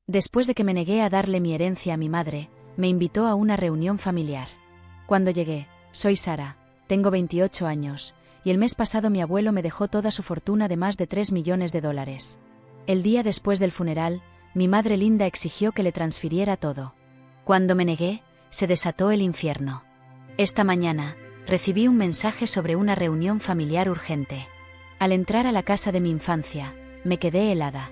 Después de que me negué a darle mi herencia a mi madre, me invitó a una reunión familiar. Cuando llegué, soy Sara, tengo 28 años, y el mes pasado mi abuelo me dejó toda su fortuna de más de $3 millones. El día después del funeral, mi madre Linda exigió que le transfiriera todo. Cuando me negué, se desató el infierno. Esta mañana, recibí un mensaje sobre una reunión familiar urgente. Al entrar a la casa de mi infancia, me quedé helada.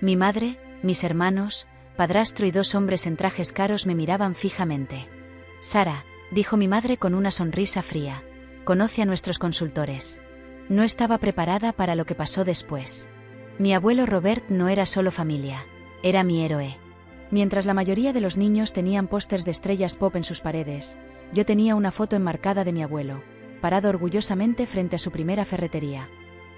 Mi madre, mis hermanos, padrastro y 2 hombres en trajes caros me miraban fijamente. Sara, dijo mi madre con una sonrisa fría, conoce a nuestros consultores. No estaba preparada para lo que pasó después. Mi abuelo Robert no era solo familia, era mi héroe. Mientras la mayoría de los niños tenían pósters de estrellas pop en sus paredes, yo tenía una foto enmarcada de mi abuelo, parado orgullosamente frente a su primera ferretería.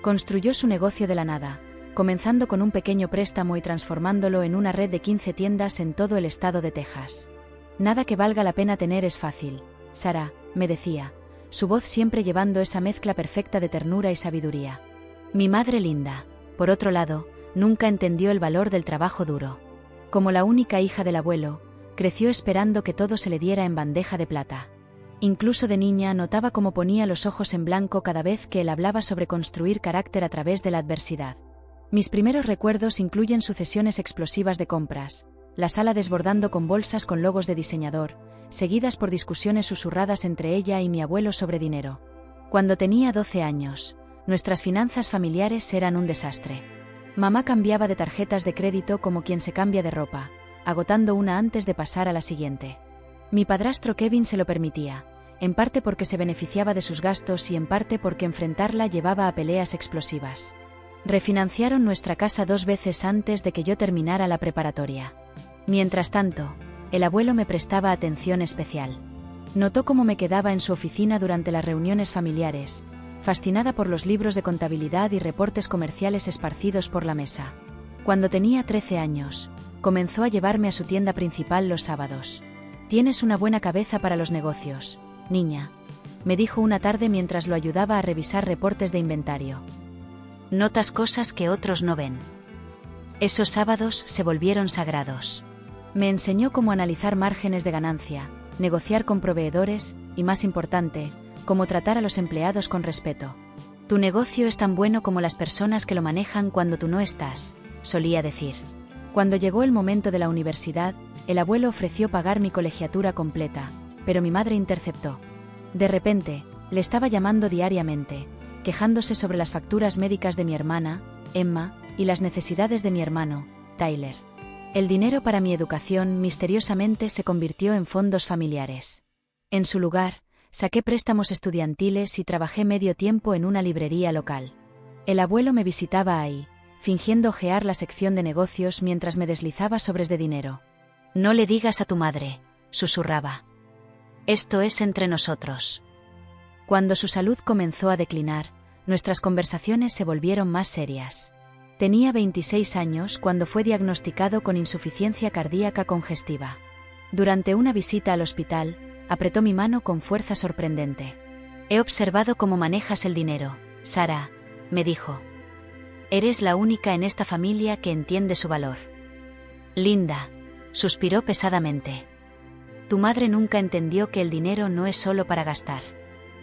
Construyó su negocio de la nada, comenzando con un pequeño préstamo y transformándolo en una red de 15 tiendas en todo el estado de Texas. Nada que valga la pena tener es fácil, Sara, me decía, su voz siempre llevando esa mezcla perfecta de ternura y sabiduría. Mi madre Linda, por otro lado, nunca entendió el valor del trabajo duro. Como la única hija del abuelo, creció esperando que todo se le diera en bandeja de plata. Incluso de niña notaba cómo ponía los ojos en blanco cada vez que él hablaba sobre construir carácter a través de la adversidad. Mis primeros recuerdos incluyen sucesiones explosivas de compras, la sala desbordando con bolsas con logos de diseñador, seguidas por discusiones susurradas entre ella y mi abuelo sobre dinero. Cuando tenía 12 años, nuestras finanzas familiares eran un desastre. Mamá cambiaba de tarjetas de crédito como quien se cambia de ropa, agotando una antes de pasar a la siguiente. Mi padrastro Kevin se lo permitía, en parte porque se beneficiaba de sus gastos y en parte porque enfrentarla llevaba a peleas explosivas. Refinanciaron nuestra casa 2 veces antes de que yo terminara la preparatoria. Mientras tanto, el abuelo me prestaba atención especial. Notó cómo me quedaba en su oficina durante las reuniones familiares, fascinada por los libros de contabilidad y reportes comerciales esparcidos por la mesa. Cuando tenía 13 años, comenzó a llevarme a su tienda principal los sábados. «Tienes una buena cabeza para los negocios, niña», me dijo una tarde mientras lo ayudaba a revisar reportes de inventario. «Notas cosas que otros no ven». Esos sábados se volvieron sagrados. Me enseñó cómo analizar márgenes de ganancia, negociar con proveedores y, más importante, cómo tratar a los empleados con respeto. «Tu negocio es tan bueno como las personas que lo manejan cuando tú no estás», solía decir. Cuando llegó el momento de la universidad, el abuelo ofreció pagar mi colegiatura completa, pero mi madre interceptó. De repente, le estaba llamando diariamente, quejándose sobre las facturas médicas de mi hermana, Emma, y las necesidades de mi hermano, Tyler. El dinero para mi educación misteriosamente se convirtió en fondos familiares. En su lugar, saqué préstamos estudiantiles y trabajé medio tiempo en una librería local. El abuelo me visitaba ahí, fingiendo ojear la sección de negocios mientras me deslizaba sobres de dinero. «No le digas a tu madre», susurraba. «Esto es entre nosotros». Cuando su salud comenzó a declinar, nuestras conversaciones se volvieron más serias. Tenía 26 años cuando fue diagnosticado con insuficiencia cardíaca congestiva. Durante una visita al hospital, apretó mi mano con fuerza sorprendente. «He observado cómo manejas el dinero, Sara», me dijo. «Eres la única en esta familia que entiende su valor». «Linda», suspiró pesadamente. «Tu madre nunca entendió que el dinero no es solo para gastar.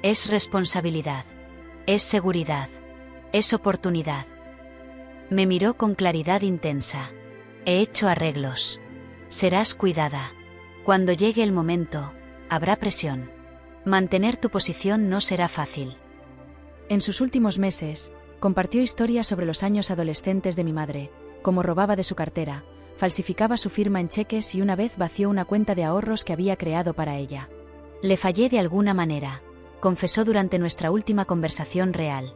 Es responsabilidad. Es seguridad. Es oportunidad». Me miró con claridad intensa. «He hecho arreglos. Serás cuidada. Cuando llegue el momento, habrá presión. Mantener tu posición no será fácil». En sus últimos meses, compartió historias sobre los años adolescentes de mi madre, cómo robaba de su cartera, falsificaba su firma en cheques y una vez vació una cuenta de ahorros que había creado para ella. «Le fallé de alguna manera», confesó durante nuestra última conversación real.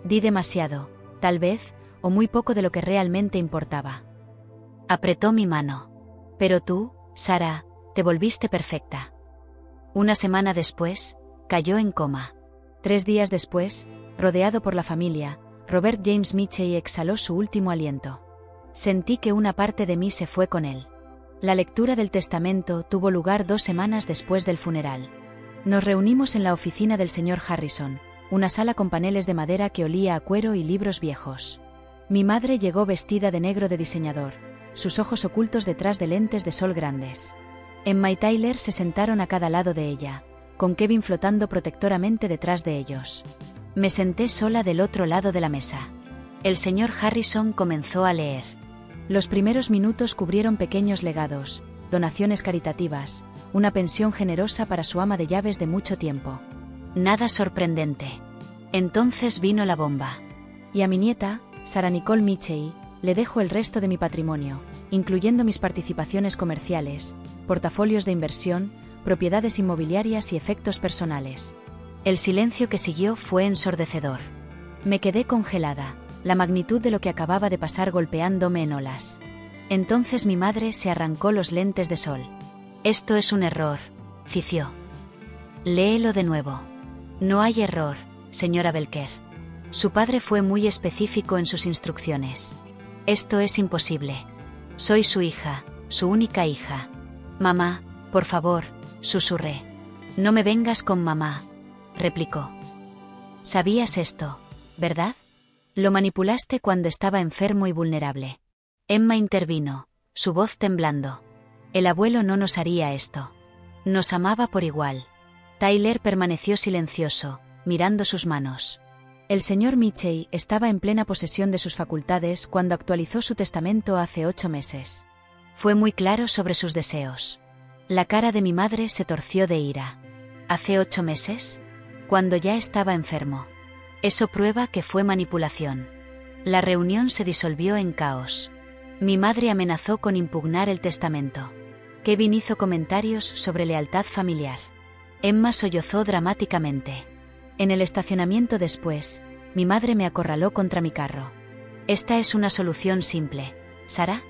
«Di demasiado, tal vez, o muy poco de lo que realmente importaba». Apretó mi mano. «Pero tú, Sara, te volviste perfecta». Una semana después, cayó en coma. 3 días después, rodeado por la familia, Robert James Mitchell exhaló su último aliento. Sentí que una parte de mí se fue con él. La lectura del testamento tuvo lugar 2 semanas después del funeral. Nos reunimos en la oficina del señor Harrison, una sala con paneles de madera que olía a cuero y libros viejos. Mi madre llegó vestida de negro de diseñador, sus ojos ocultos detrás de lentes de sol grandes. Emma y Tyler se sentaron a cada lado de ella, con Kevin flotando protectoramente detrás de ellos. Me senté sola del otro lado de la mesa. El señor Harrison comenzó a leer. Los primeros minutos cubrieron pequeños legados, donaciones caritativas, una pensión generosa para su ama de llaves de mucho tiempo. Nada sorprendente. Entonces vino la bomba. Y a mi nieta, Sarah Nicole Mitchell, le dejo el resto de mi patrimonio, incluyendo mis participaciones comerciales, portafolios de inversión, propiedades inmobiliarias y efectos personales. El silencio que siguió fue ensordecedor. Me quedé congelada, la magnitud de lo que acababa de pasar golpeándome en olas. Entonces mi madre se arrancó los lentes de sol. «Esto es un error», cició. «Léelo de nuevo». «No hay error, señora Belker. Su padre fue muy específico en sus instrucciones. Esto es imposible. Soy su hija, su única hija». «Mamá, por favor», susurré. «No me vengas con mamá», replicó. «Sabías esto, ¿verdad? Lo manipulaste cuando estaba enfermo y vulnerable». Emma intervino, su voz temblando. «El abuelo no nos haría esto. Nos amaba por igual». Tyler permaneció silencioso, mirando sus manos. El señor Mitchell estaba en plena posesión de sus facultades cuando actualizó su testamento hace 8 meses. Fue muy claro sobre sus deseos. La cara de mi madre se torció de ira. ¿Hace 8 meses? Cuando ya estaba enfermo. Eso prueba que fue manipulación. La reunión se disolvió en caos. Mi madre amenazó con impugnar el testamento. Kevin hizo comentarios sobre lealtad familiar. Emma sollozó dramáticamente. En el estacionamiento después, mi madre me acorraló contra mi carro. «Esta es una solución simple, Sarah»,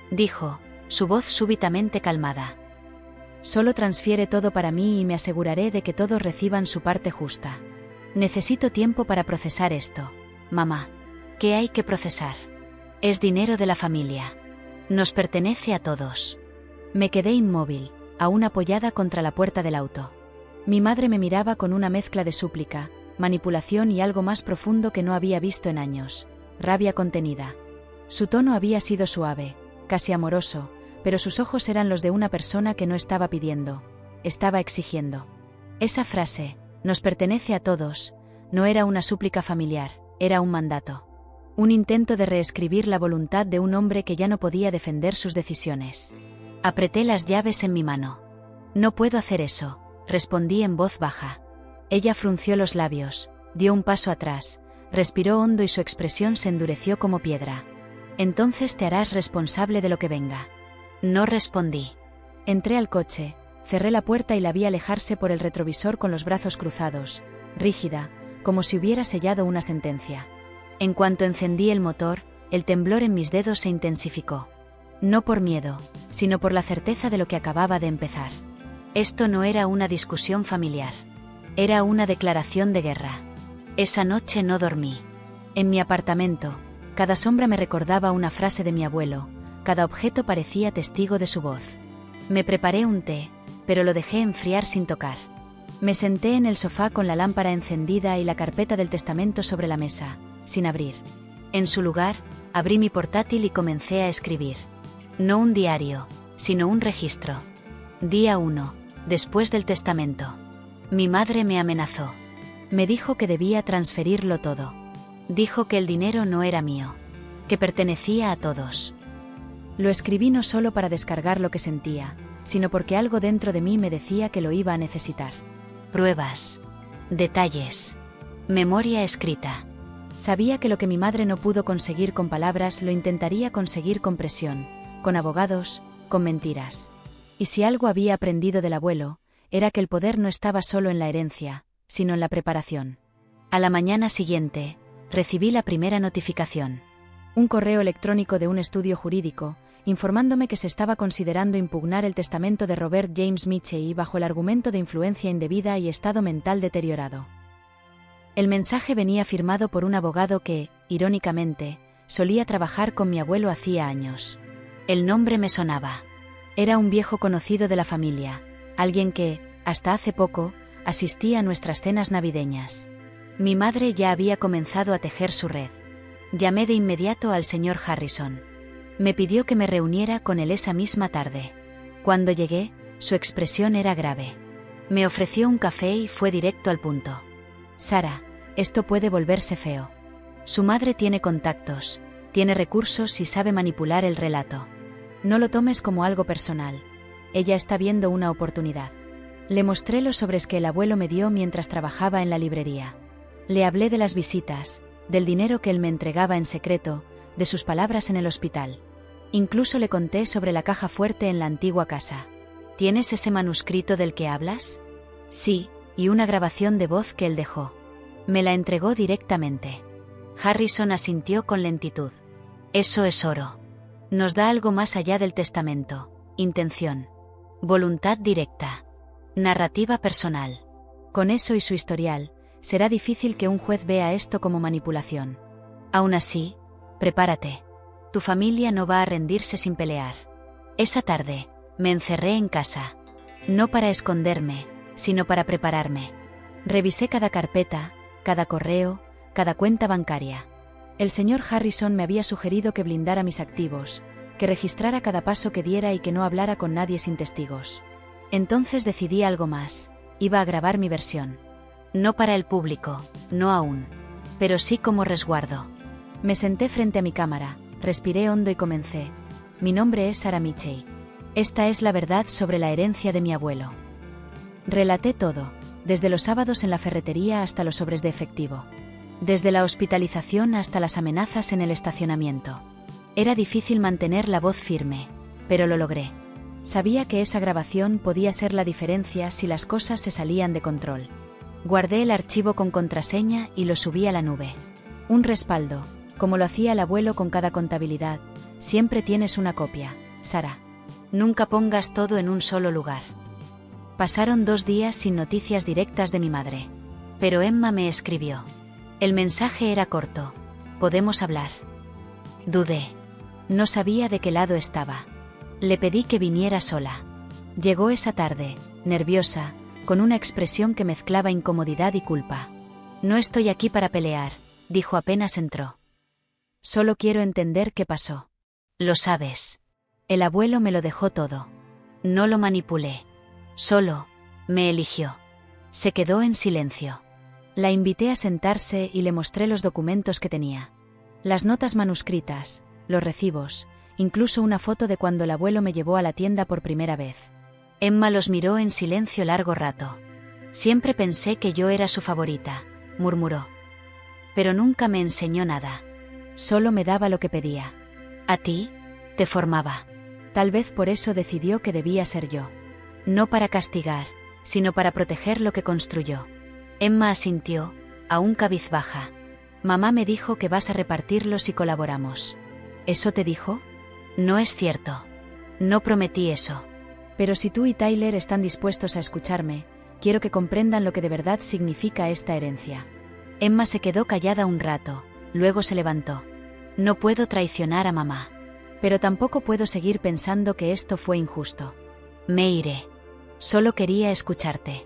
dijo, su voz súbitamente calmada. «Solo transfiere todo para mí y me aseguraré de que todos reciban su parte justa. Necesito tiempo para procesar esto, mamá». «¿Qué hay que procesar? Es dinero de la familia. Nos pertenece a todos». Me quedé inmóvil, aún apoyada contra la puerta del auto. Mi madre me miraba con una mezcla de súplica, manipulación y algo más profundo que no había visto en años: rabia contenida. Su tono había sido suave, casi amoroso, pero sus ojos eran los de una persona que no estaba pidiendo, estaba exigiendo. Esa frase, «nos pertenece a todos», no era una súplica familiar, era un mandato. Un intento de reescribir la voluntad de un hombre que ya no podía defender sus decisiones. Apreté las llaves en mi mano. «No puedo hacer eso», respondí en voz baja. Ella frunció los labios, dio un paso atrás, respiró hondo y su expresión se endureció como piedra. «Entonces te harás responsable de lo que venga». No respondí. Entré al coche, cerré la puerta y la vi alejarse por el retrovisor con los brazos cruzados, rígida, como si hubiera sellado una sentencia. En cuanto encendí el motor, el temblor en mis dedos se intensificó. No por miedo, sino por la certeza de lo que acababa de empezar. Esto no era una discusión familiar. Era una declaración de guerra. Esa noche no dormí. En mi apartamento, cada sombra me recordaba una frase de mi abuelo, cada objeto parecía testigo de su voz. Me preparé un té, pero lo dejé enfriar sin tocar. Me senté en el sofá con la lámpara encendida y la carpeta del testamento sobre la mesa, sin abrir. En su lugar, abrí mi portátil y comencé a escribir. No un diario, sino un registro. Día 1, después del testamento. Mi madre me amenazó. Me dijo que debía transferirlo todo. Dijo que el dinero no era mío, que pertenecía a todos. Lo escribí no solo para descargar lo que sentía, sino porque algo dentro de mí me decía que lo iba a necesitar. Pruebas, detalles, memoria escrita. Sabía que lo que mi madre no pudo conseguir con palabras lo intentaría conseguir con presión, con abogados, con mentiras. Y si algo había aprendido del abuelo, era que el poder no estaba solo en la herencia, sino en la preparación. A la mañana siguiente, recibí la primera notificación. Un correo electrónico de un estudio jurídico, informándome que se estaba considerando impugnar el testamento de Robert James Mitchell bajo el argumento de influencia indebida y estado mental deteriorado. El mensaje venía firmado por un abogado que, irónicamente, solía trabajar con mi abuelo hacía años. El nombre me sonaba. Era un viejo conocido de la familia, alguien que, hasta hace poco, asistía a nuestras cenas navideñas. Mi madre ya había comenzado a tejer su red. Llamé de inmediato al señor Harrison. Me pidió que me reuniera con él esa misma tarde. Cuando llegué, su expresión era grave. Me ofreció un café y fue directo al punto. Sara, esto puede volverse feo. Su madre tiene contactos, tiene recursos y sabe manipular el relato. No lo tomes como algo personal. Ella está viendo una oportunidad. Le mostré los sobres que el abuelo me dio mientras trabajaba en la librería. Le hablé de las visitas, del dinero que él me entregaba en secreto, de sus palabras en el hospital. Incluso le conté sobre la caja fuerte en la antigua casa. ¿Tienes ese manuscrito del que hablas? Sí, y una grabación de voz que él dejó. Me la entregó directamente. Harrison asintió con lentitud. Eso es oro. Nos da algo más allá del testamento. Intención. Voluntad directa. Narrativa personal. Con eso y su historial, será difícil que un juez vea esto como manipulación. Aún así, prepárate. Tu familia no va a rendirse sin pelear. Esa tarde, me encerré en casa. No para esconderme, sino para prepararme. Revisé cada carpeta, cada correo, cada cuenta bancaria. El señor Harrison me había sugerido que blindara mis activos, que registrara cada paso que diera y que no hablara con nadie sin testigos. Entonces decidí algo más. Iba a grabar mi versión. No para el público, no aún. Pero sí como resguardo. Me senté frente a mi cámara, respiré hondo y comencé. Mi nombre es Sara Mitchell. Esta es la verdad sobre la herencia de mi abuelo. Relaté todo, desde los sábados en la ferretería hasta los sobres de efectivo. Desde la hospitalización hasta las amenazas en el estacionamiento. Era difícil mantener la voz firme, pero lo logré. Sabía que esa grabación podía ser la diferencia si las cosas se salían de control. Guardé el archivo con contraseña y lo subí a la nube. Un respaldo, como lo hacía el abuelo con cada contabilidad. Siempre tienes una copia, Sara. Nunca pongas todo en un solo lugar. Pasaron 2 días sin noticias directas de mi madre. Pero Emma me escribió. El mensaje era corto. ¿Podemos hablar? Dudé. No sabía de qué lado estaba. Le pedí que viniera sola. Llegó esa tarde, nerviosa, con una expresión que mezclaba incomodidad y culpa. No estoy aquí para pelear, dijo apenas entró. Solo quiero entender qué pasó. Lo sabes. El abuelo me lo dejó todo. No lo manipulé. Solo, me eligió. Se quedó en silencio. La invité a sentarse y le mostré los documentos que tenía. Las notas manuscritas, los recibos, incluso una foto de cuando el abuelo me llevó a la tienda por primera vez. Emma los miró en silencio largo rato. Siempre pensé que yo era su favorita, murmuró. Pero nunca me enseñó nada. Solo me daba lo que pedía. A ti, te formaba. Tal vez por eso decidió que debía ser yo. No para castigar, sino para proteger lo que construyó. Emma asintió, aún cabizbaja. Mamá me dijo que vas a repartirlos si colaboramos. ¿Eso te dijo? No es cierto. No prometí eso. Pero si tú y Tyler están dispuestos a escucharme, quiero que comprendan lo que de verdad significa esta herencia. Emma se quedó callada un rato, luego se levantó. No puedo traicionar a mamá. Pero tampoco puedo seguir pensando que esto fue injusto. Me iré. Solo quería escucharte.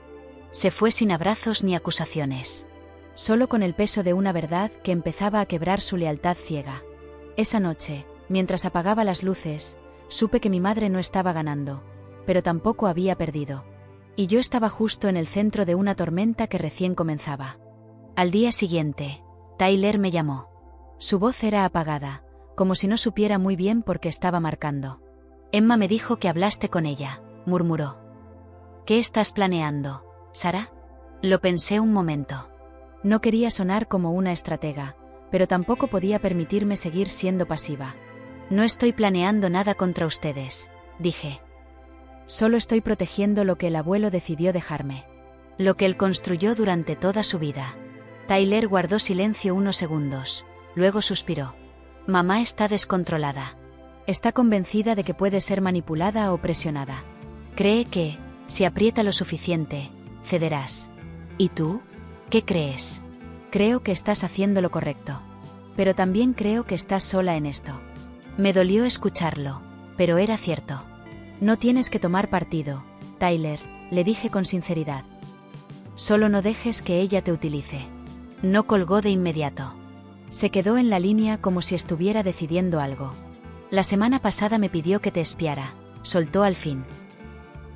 Se fue sin abrazos ni acusaciones. Solo con el peso de una verdad que empezaba a quebrar su lealtad ciega. Esa noche, mientras apagaba las luces, supe que mi madre no estaba ganando, pero tampoco había perdido. Y yo estaba justo en el centro de una tormenta que recién comenzaba. Al día siguiente, Tyler me llamó. Su voz era apagada, como si no supiera muy bien por qué estaba marcando. Emma me dijo que hablaste con ella, murmuró. ¿Qué estás planeando, Sara? Lo pensé un momento. No quería sonar como una estratega, pero tampoco podía permitirme seguir siendo pasiva. No estoy planeando nada contra ustedes, dije. Solo estoy protegiendo lo que el abuelo decidió dejarme. Lo que él construyó durante toda su vida. Tyler guardó silencio unos segundos, luego suspiró. Mamá está descontrolada. Está convencida de que puede ser manipulada o presionada. Cree que, si aprieta lo suficiente, cederás. ¿Y tú? ¿Qué crees? Creo que estás haciendo lo correcto. Pero también creo que estás sola en esto. Me dolió escucharlo, pero era cierto. No tienes que tomar partido, Tyler, le dije con sinceridad. Solo no dejes que ella te utilice. No colgó de inmediato. Se quedó en la línea como si estuviera decidiendo algo. La semana pasada me pidió que te espiara, soltó al fin.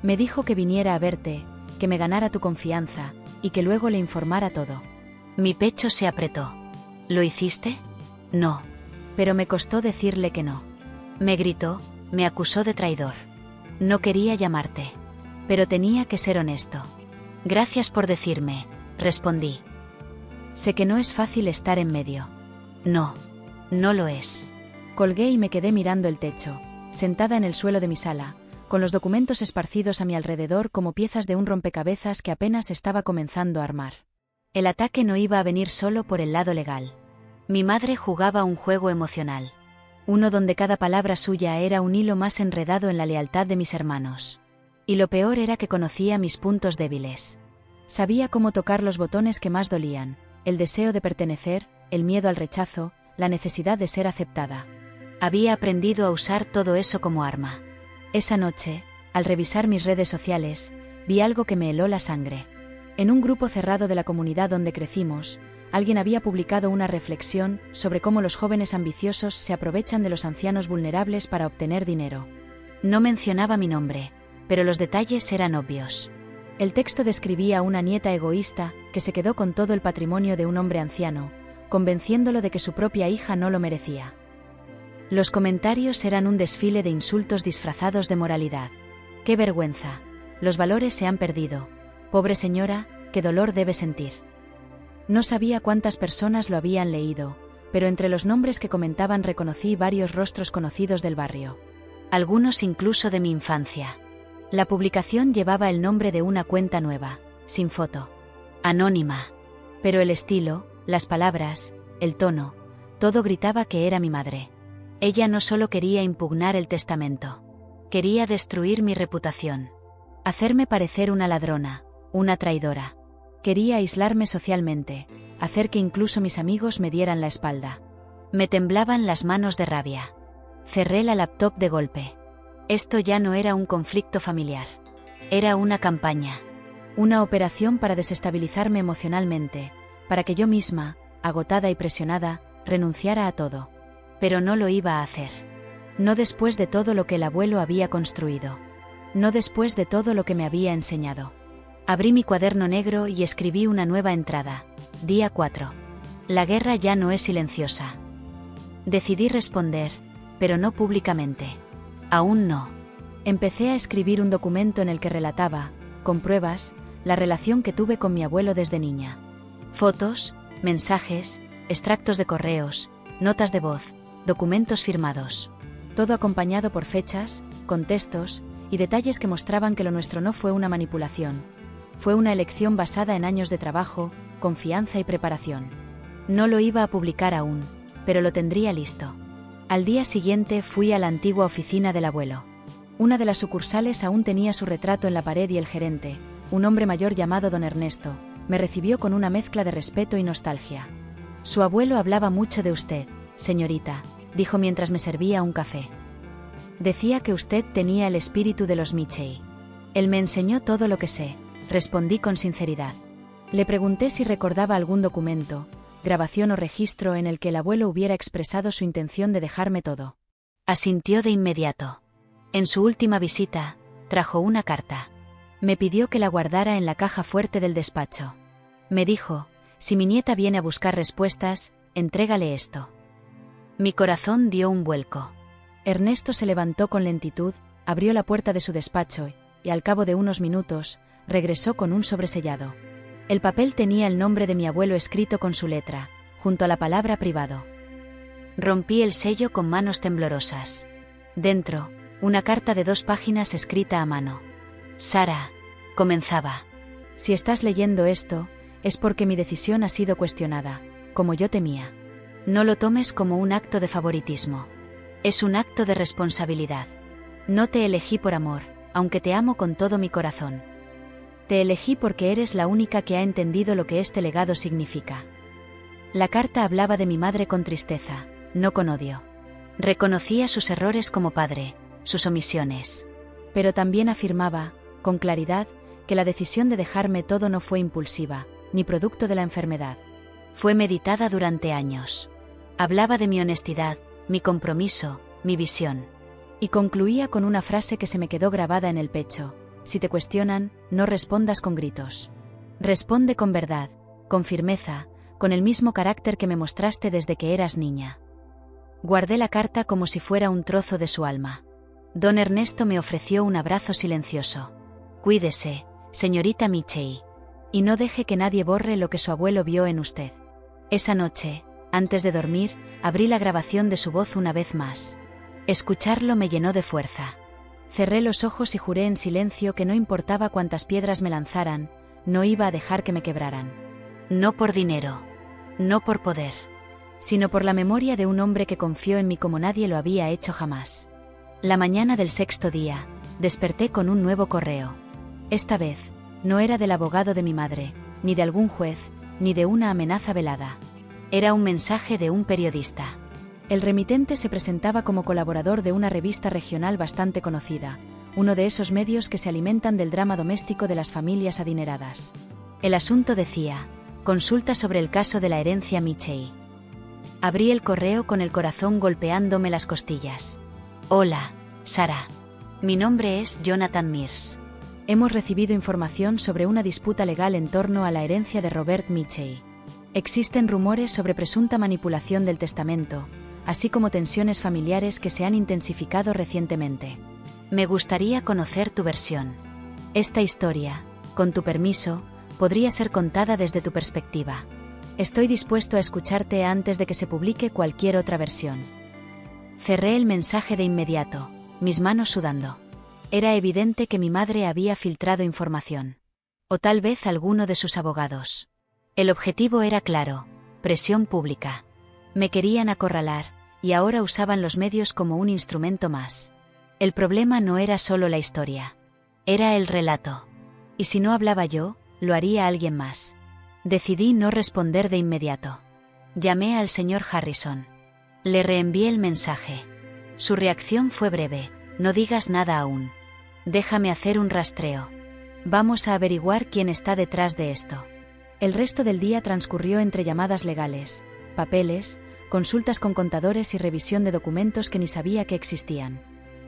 Me dijo que viniera a verte, que me ganara tu confianza, y que luego le informara todo. Mi pecho se apretó. ¿Lo hiciste? No. Pero me costó decirle que no. Me gritó, me acusó de traidor. No quería llamarte. Pero tenía que ser honesto. Gracias por decirme, respondí. Sé que no es fácil estar en medio. No, no lo es. Colgué y me quedé mirando el techo, sentada en el suelo de mi sala, con los documentos esparcidos a mi alrededor como piezas de un rompecabezas que apenas estaba comenzando a armar. El ataque no iba a venir solo por el lado legal. Mi madre jugaba un juego emocional. Uno donde cada palabra suya era un hilo más enredado en la lealtad de mis hermanos. Y lo peor era que conocía mis puntos débiles. Sabía cómo tocar los botones que más dolían, el deseo de pertenecer, el miedo al rechazo, la necesidad de ser aceptada. Había aprendido a usar todo eso como arma. Esa noche, al revisar mis redes sociales, vi algo que me heló la sangre. En un grupo cerrado de la comunidad donde crecimos, alguien había publicado una reflexión sobre cómo los jóvenes ambiciosos se aprovechan de los ancianos vulnerables para obtener dinero. No mencionaba mi nombre, pero los detalles eran obvios. El texto describía a una nieta egoísta que se quedó con todo el patrimonio de un hombre anciano, convenciéndolo de que su propia hija no lo merecía. Los comentarios eran un desfile de insultos disfrazados de moralidad. ¡Qué vergüenza! Los valores se han perdido. Pobre señora, qué dolor debe sentir. No sabía cuántas personas lo habían leído, pero entre los nombres que comentaban reconocí varios rostros conocidos del barrio. Algunos incluso de mi infancia. La publicación llevaba el nombre de una cuenta nueva, sin foto. Anónima. Pero el estilo, las palabras, el tono, todo gritaba que era mi madre. Ella no solo quería impugnar el testamento. Quería destruir mi reputación. Hacerme parecer una ladrona, una traidora. Quería aislarme socialmente, hacer que incluso mis amigos me dieran la espalda. Me temblaban las manos de rabia. Cerré la laptop de golpe. Esto ya no era un conflicto familiar. Era una campaña. Una operación para desestabilizarme emocionalmente, para que yo misma, agotada y presionada, renunciara a todo. Pero no lo iba a hacer. No después de todo lo que el abuelo había construido. No después de todo lo que me había enseñado. Abrí mi cuaderno negro y escribí una nueva entrada. Día 4. La guerra ya no es silenciosa. Decidí responder, pero no públicamente. Aún no. Empecé a escribir un documento en el que relataba, con pruebas, la relación que tuve con mi abuelo desde niña. Fotos, mensajes, extractos de correos, notas de voz, documentos firmados. Todo acompañado por fechas, contextos y detalles que mostraban que lo nuestro no fue una manipulación. Fue una elección basada en años de trabajo, confianza y preparación. No lo iba a publicar aún, pero lo tendría listo. Al día siguiente fui a la antigua oficina del abuelo. Una de las sucursales aún tenía su retrato en la pared y el gerente, un hombre mayor llamado don Ernesto, me recibió con una mezcla de respeto y nostalgia. Su abuelo hablaba mucho de usted, señorita, dijo mientras me servía un café. Decía que usted tenía el espíritu de los Michei. Él me enseñó todo lo que sé, respondí con sinceridad. Le pregunté si recordaba algún documento, grabación o registro en el que el abuelo hubiera expresado su intención de dejarme todo. Asintió de inmediato. En su última visita, trajo una carta. Me pidió que la guardara en la caja fuerte del despacho. Me dijo, si mi nieta viene a buscar respuestas, entrégale esto. Mi corazón dio un vuelco. Ernesto se levantó con lentitud, abrió la puerta de su despacho y, al cabo de unos minutos, regresó con un sobresellado. El papel tenía el nombre de mi abuelo escrito con su letra, junto a la palabra privado. Rompí el sello con manos temblorosas. Dentro, una carta de 2 páginas escrita a mano. Sara, comenzaba. Si estás leyendo esto, es porque mi decisión ha sido cuestionada, como yo temía. No lo tomes como un acto de favoritismo. Es un acto de responsabilidad. No te elegí por amor, aunque te amo con todo mi corazón. Te elegí porque eres la única que ha entendido lo que este legado significa. La carta hablaba de mi madre con tristeza, no con odio. Reconocía sus errores como padre, sus omisiones. Pero también afirmaba, con claridad, que la decisión de dejarme todo no fue impulsiva, ni producto de la enfermedad. Fue meditada durante años. Hablaba de mi honestidad, mi compromiso, mi visión. Y concluía con una frase que se me quedó grabada en el pecho: si te cuestionan, no respondas con gritos. Responde con verdad, con firmeza, con el mismo carácter que me mostraste desde que eras niña. Guardé la carta como si fuera un trozo de su alma. Don Ernesto me ofreció un abrazo silencioso. Cuídese, señorita Michei. Y no deje que nadie borre lo que su abuelo vio en usted. Esa noche, antes de dormir, abrí la grabación de su voz una vez más. Escucharlo me llenó de fuerza. Cerré los ojos y juré en silencio que no importaba cuántas piedras me lanzaran, no iba a dejar que me quebraran. No por dinero, no por poder, sino por la memoria de un hombre que confió en mí como nadie lo había hecho jamás. La mañana del sexto día, desperté con un nuevo correo. Esta vez, no era del abogado de mi madre, ni de algún juez, ni de una amenaza velada. Era un mensaje de un periodista. El remitente se presentaba como colaborador de una revista regional bastante conocida, uno de esos medios que se alimentan del drama doméstico de las familias adineradas. El asunto decía: consulta sobre el caso de la herencia Michei. Abrí el correo con el corazón golpeándome las costillas. Hola, Sara. Mi nombre es Jonathan Mears. Hemos recibido información sobre una disputa legal en torno a la herencia de Robert Michei. Existen rumores sobre presunta manipulación del testamento, así como tensiones familiares que se han intensificado recientemente. Me gustaría conocer tu versión. Esta historia, con tu permiso, podría ser contada desde tu perspectiva. Estoy dispuesto a escucharte antes de que se publique cualquier otra versión. Cerré el mensaje de inmediato, mis manos sudando. Era evidente que mi madre había filtrado información. O tal vez alguno de sus abogados. El objetivo era claro: presión pública. Me querían acorralar, y ahora usaban los medios como un instrumento más. El problema no era solo la historia. Era el relato. Y si no hablaba yo, lo haría alguien más. Decidí no responder de inmediato. Llamé al señor Harrison. Le reenvié el mensaje. Su reacción fue breve: no digas nada aún. Déjame hacer un rastreo. Vamos a averiguar quién está detrás de esto. El resto del día transcurrió entre llamadas legales, papeles, consultas con contadores y revisión de documentos que ni sabía que existían.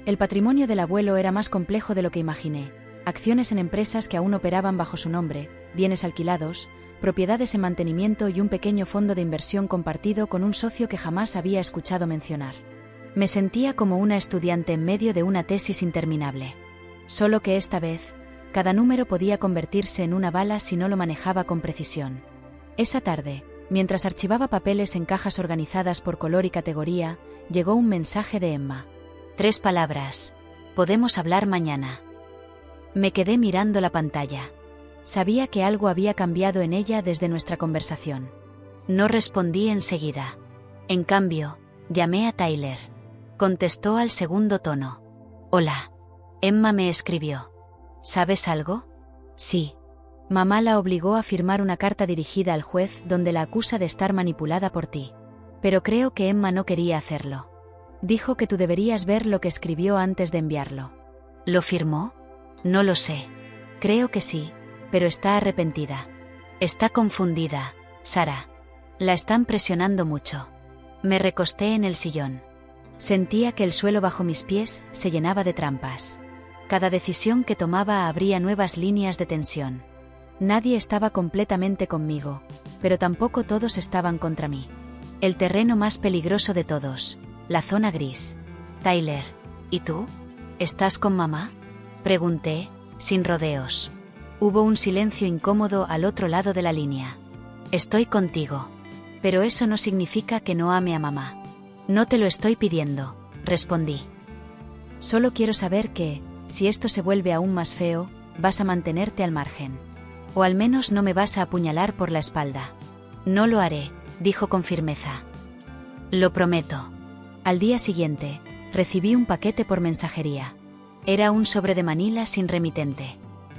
El patrimonio del abuelo era más complejo de lo que imaginé: acciones en empresas que aún operaban bajo su nombre, bienes alquilados, propiedades en mantenimiento y un pequeño fondo de inversión compartido con un socio que jamás había escuchado mencionar. Me sentía como una estudiante en medio de una tesis interminable. Solo que esta vez, cada número podía convertirse en una bala si no lo manejaba con precisión. Esa tarde, mientras archivaba papeles en cajas organizadas por color y categoría, llegó un mensaje de Emma. 3 palabras. Podemos hablar mañana. Me quedé mirando la pantalla. Sabía que algo había cambiado en ella desde nuestra conversación. No respondí enseguida. En cambio, llamé a Tyler. Contestó al segundo tono. Hola. Emma me escribió. ¿Sabes algo? Sí. Mamá la obligó a firmar una carta dirigida al juez donde la acusa de estar manipulada por ti. Pero creo que Emma no quería hacerlo. Dijo que tú deberías ver lo que escribió antes de enviarlo. ¿Lo firmó? No lo sé. Creo que sí, pero está arrepentida. Está confundida, Sara. La están presionando mucho. Me recosté en el sillón. Sentía que el suelo bajo mis pies se llenaba de trampas. Cada decisión que tomaba abría nuevas líneas de tensión. Nadie estaba completamente conmigo, pero tampoco todos estaban contra mí. El terreno más peligroso de todos, la zona gris. Tyler, ¿y tú? ¿Estás con mamá? Pregunté, sin rodeos. Hubo un silencio incómodo al otro lado de la línea. Estoy contigo. Pero eso no significa que no ame a mamá. No te lo estoy pidiendo, respondí. Solo quiero saber que, si esto se vuelve aún más feo, vas a mantenerte al margen. O al menos no me vas a apuñalar por la espalda. No lo haré, dijo con firmeza. Lo prometo. Al día siguiente, recibí un paquete por mensajería. Era un sobre de Manila sin remitente.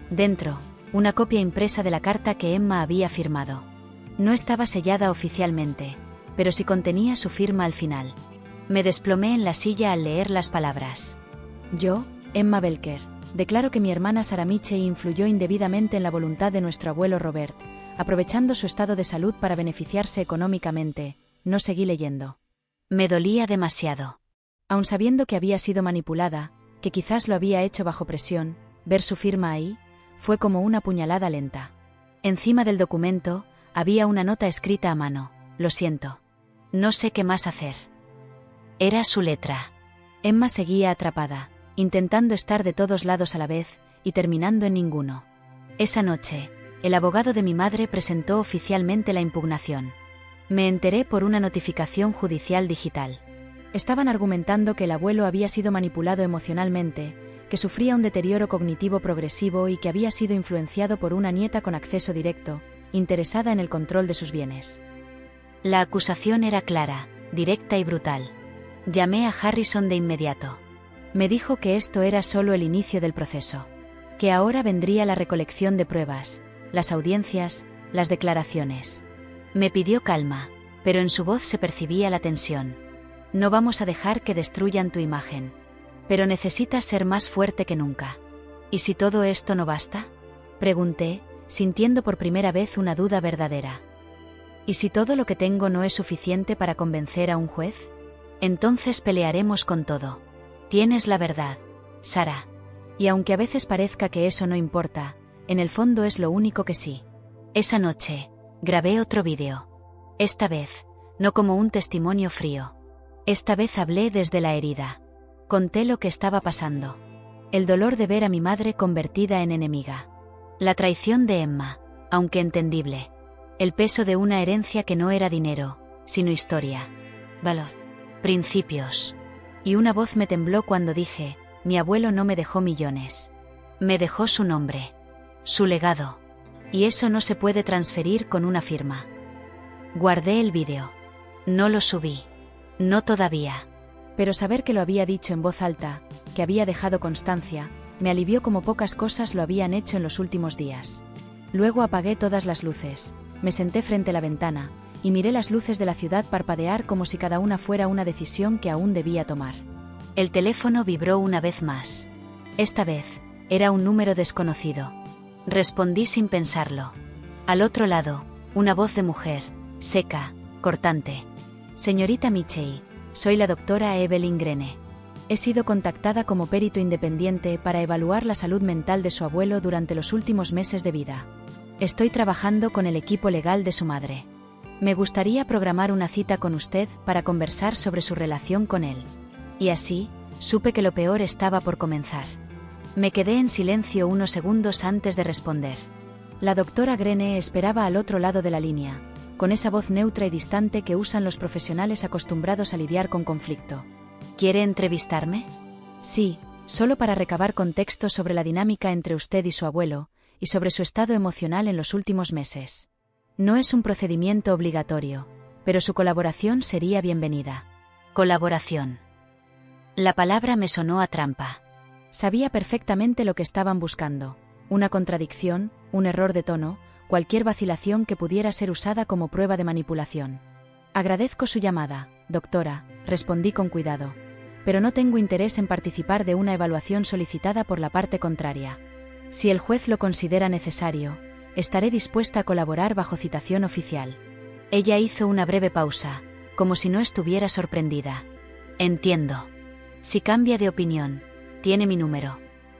Dentro, una copia impresa de la carta que Emma había firmado. No estaba sellada oficialmente, pero sí contenía su firma al final. Me desplomé en la silla al leer las palabras. Yo, Emma Belker, declaro que mi hermana Sara Michei influyó indebidamente en la voluntad de nuestro abuelo Robert, aprovechando su estado de salud para beneficiarse económicamente. No seguí leyendo. Me dolía demasiado. Aun sabiendo que había sido manipulada, que quizás lo había hecho bajo presión, ver su firma ahí, fue como una puñalada lenta. Encima del documento, había una nota escrita a mano: lo siento. No sé qué más hacer. Era su letra. Emma seguía atrapada, intentando estar de todos lados a la vez, y terminando en ninguno. Esa noche, el abogado de mi madre presentó oficialmente la impugnación. Me enteré por una notificación judicial digital. Estaban argumentando que el abuelo había sido manipulado emocionalmente, que sufría un deterioro cognitivo progresivo y que había sido influenciado por una nieta con acceso directo, interesada en el control de sus bienes. La acusación era clara, directa y brutal. Llamé a Harrison de inmediato. Me dijo que esto era solo el inicio del proceso, que ahora vendría la recolección de pruebas, las audiencias, las declaraciones. Me pidió calma, pero en su voz se percibía la tensión. No vamos a dejar que destruyan tu imagen. Pero necesitas ser más fuerte que nunca. ¿Y si todo esto no basta?, pregunté, sintiendo por primera vez una duda verdadera. ¿Y si todo lo que tengo no es suficiente para convencer a un juez? Entonces pelearemos con todo. Tienes la verdad, Sara. Y aunque a veces parezca que eso no importa, en el fondo es lo único que sí. Esa noche, grabé otro vídeo. Esta vez, no como un testimonio frío. Esta vez hablé desde la herida. Conté lo que estaba pasando. El dolor de ver a mi madre convertida en enemiga. La traición de Emma, aunque entendible. El peso de una herencia que no era dinero, sino historia. Valor. Principios. Y una voz me tembló cuando dije: mi abuelo no me dejó millones. Me dejó su nombre. Su legado. Y eso no se puede transferir con una firma. Guardé el vídeo. No lo subí. No todavía. Pero saber que lo había dicho en voz alta, que había dejado constancia, me alivió como pocas cosas lo habían hecho en los últimos días. Luego apagué todas las luces, me senté frente a la ventana, y miré las luces de la ciudad parpadear como si cada una fuera una decisión que aún debía tomar. El teléfono vibró una vez más. Esta vez, era un número desconocido. Respondí sin pensarlo. Al otro lado, una voz de mujer, seca, cortante. Señorita Michei, soy la doctora Evelyn Grene. He sido contactada como perito independiente para evaluar la salud mental de su abuelo durante los últimos meses de vida. Estoy trabajando con el equipo legal de su madre. Me gustaría programar una cita con usted para conversar sobre su relación con él. Y así, supe que lo peor estaba por comenzar. Me quedé en silencio unos segundos antes de responder. La doctora Grene esperaba al otro lado de la línea, con esa voz neutra y distante que usan los profesionales acostumbrados a lidiar con conflicto. ¿Quiere entrevistarme? Sí, solo para recabar contexto sobre la dinámica entre usted y su abuelo, y sobre su estado emocional en los últimos meses. No es un procedimiento obligatorio, pero su colaboración sería bienvenida. Colaboración. La palabra me sonó a trampa. Sabía perfectamente lo que estaban buscando: una contradicción, un error de tono, cualquier vacilación que pudiera ser usada como prueba de manipulación. Agradezco su llamada, doctora, respondí con cuidado, pero no tengo interés en participar de una evaluación solicitada por la parte contraria. Si el juez lo considera necesario, estaré dispuesta a colaborar bajo citación oficial. Ella hizo una breve pausa, como si no estuviera sorprendida. Entiendo. Si cambia de opinión, tiene mi número.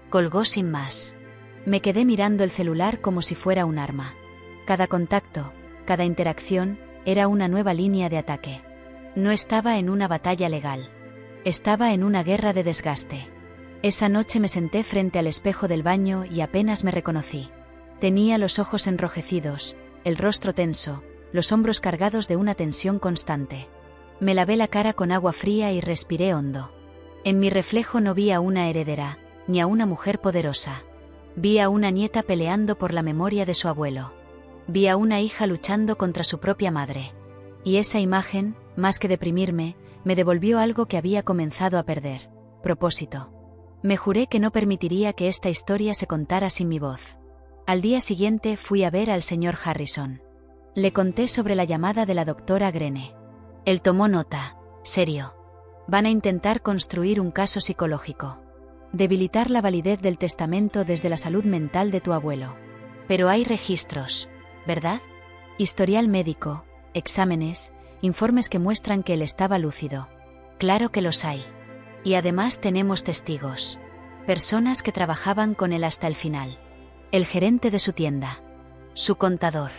Colgó sin más. Me quedé mirando el celular como si fuera un arma. Cada contacto, cada interacción, era una nueva línea de ataque. No estaba en una batalla legal. Estaba en una guerra de desgaste. Esa noche me senté frente al espejo del baño y apenas me reconocí. Tenía los ojos enrojecidos, el rostro tenso, los hombros cargados de una tensión constante. Me lavé la cara con agua fría y respiré hondo. En mi reflejo no vi a una heredera, ni a una mujer poderosa. Vi a una nieta peleando por la memoria de su abuelo. Vi a una hija luchando contra su propia madre. Y esa imagen, más que deprimirme, me devolvió algo que había comenzado a perder: propósito. Me juré que no permitiría que esta historia se contara sin mi voz. Al día siguiente fui a ver al señor Harrison. Le conté sobre la llamada de la doctora Grene. Él tomó nota, serio. Van a intentar construir un caso psicológico. Debilitar la validez del testamento desde la salud mental de tu abuelo. Pero hay registros, ¿verdad? Historial médico, exámenes, informes que muestran que él estaba lúcido. Claro que los hay. Y además tenemos testigos. Personas que trabajaban con él hasta el final. El gerente de su tienda. Su contador.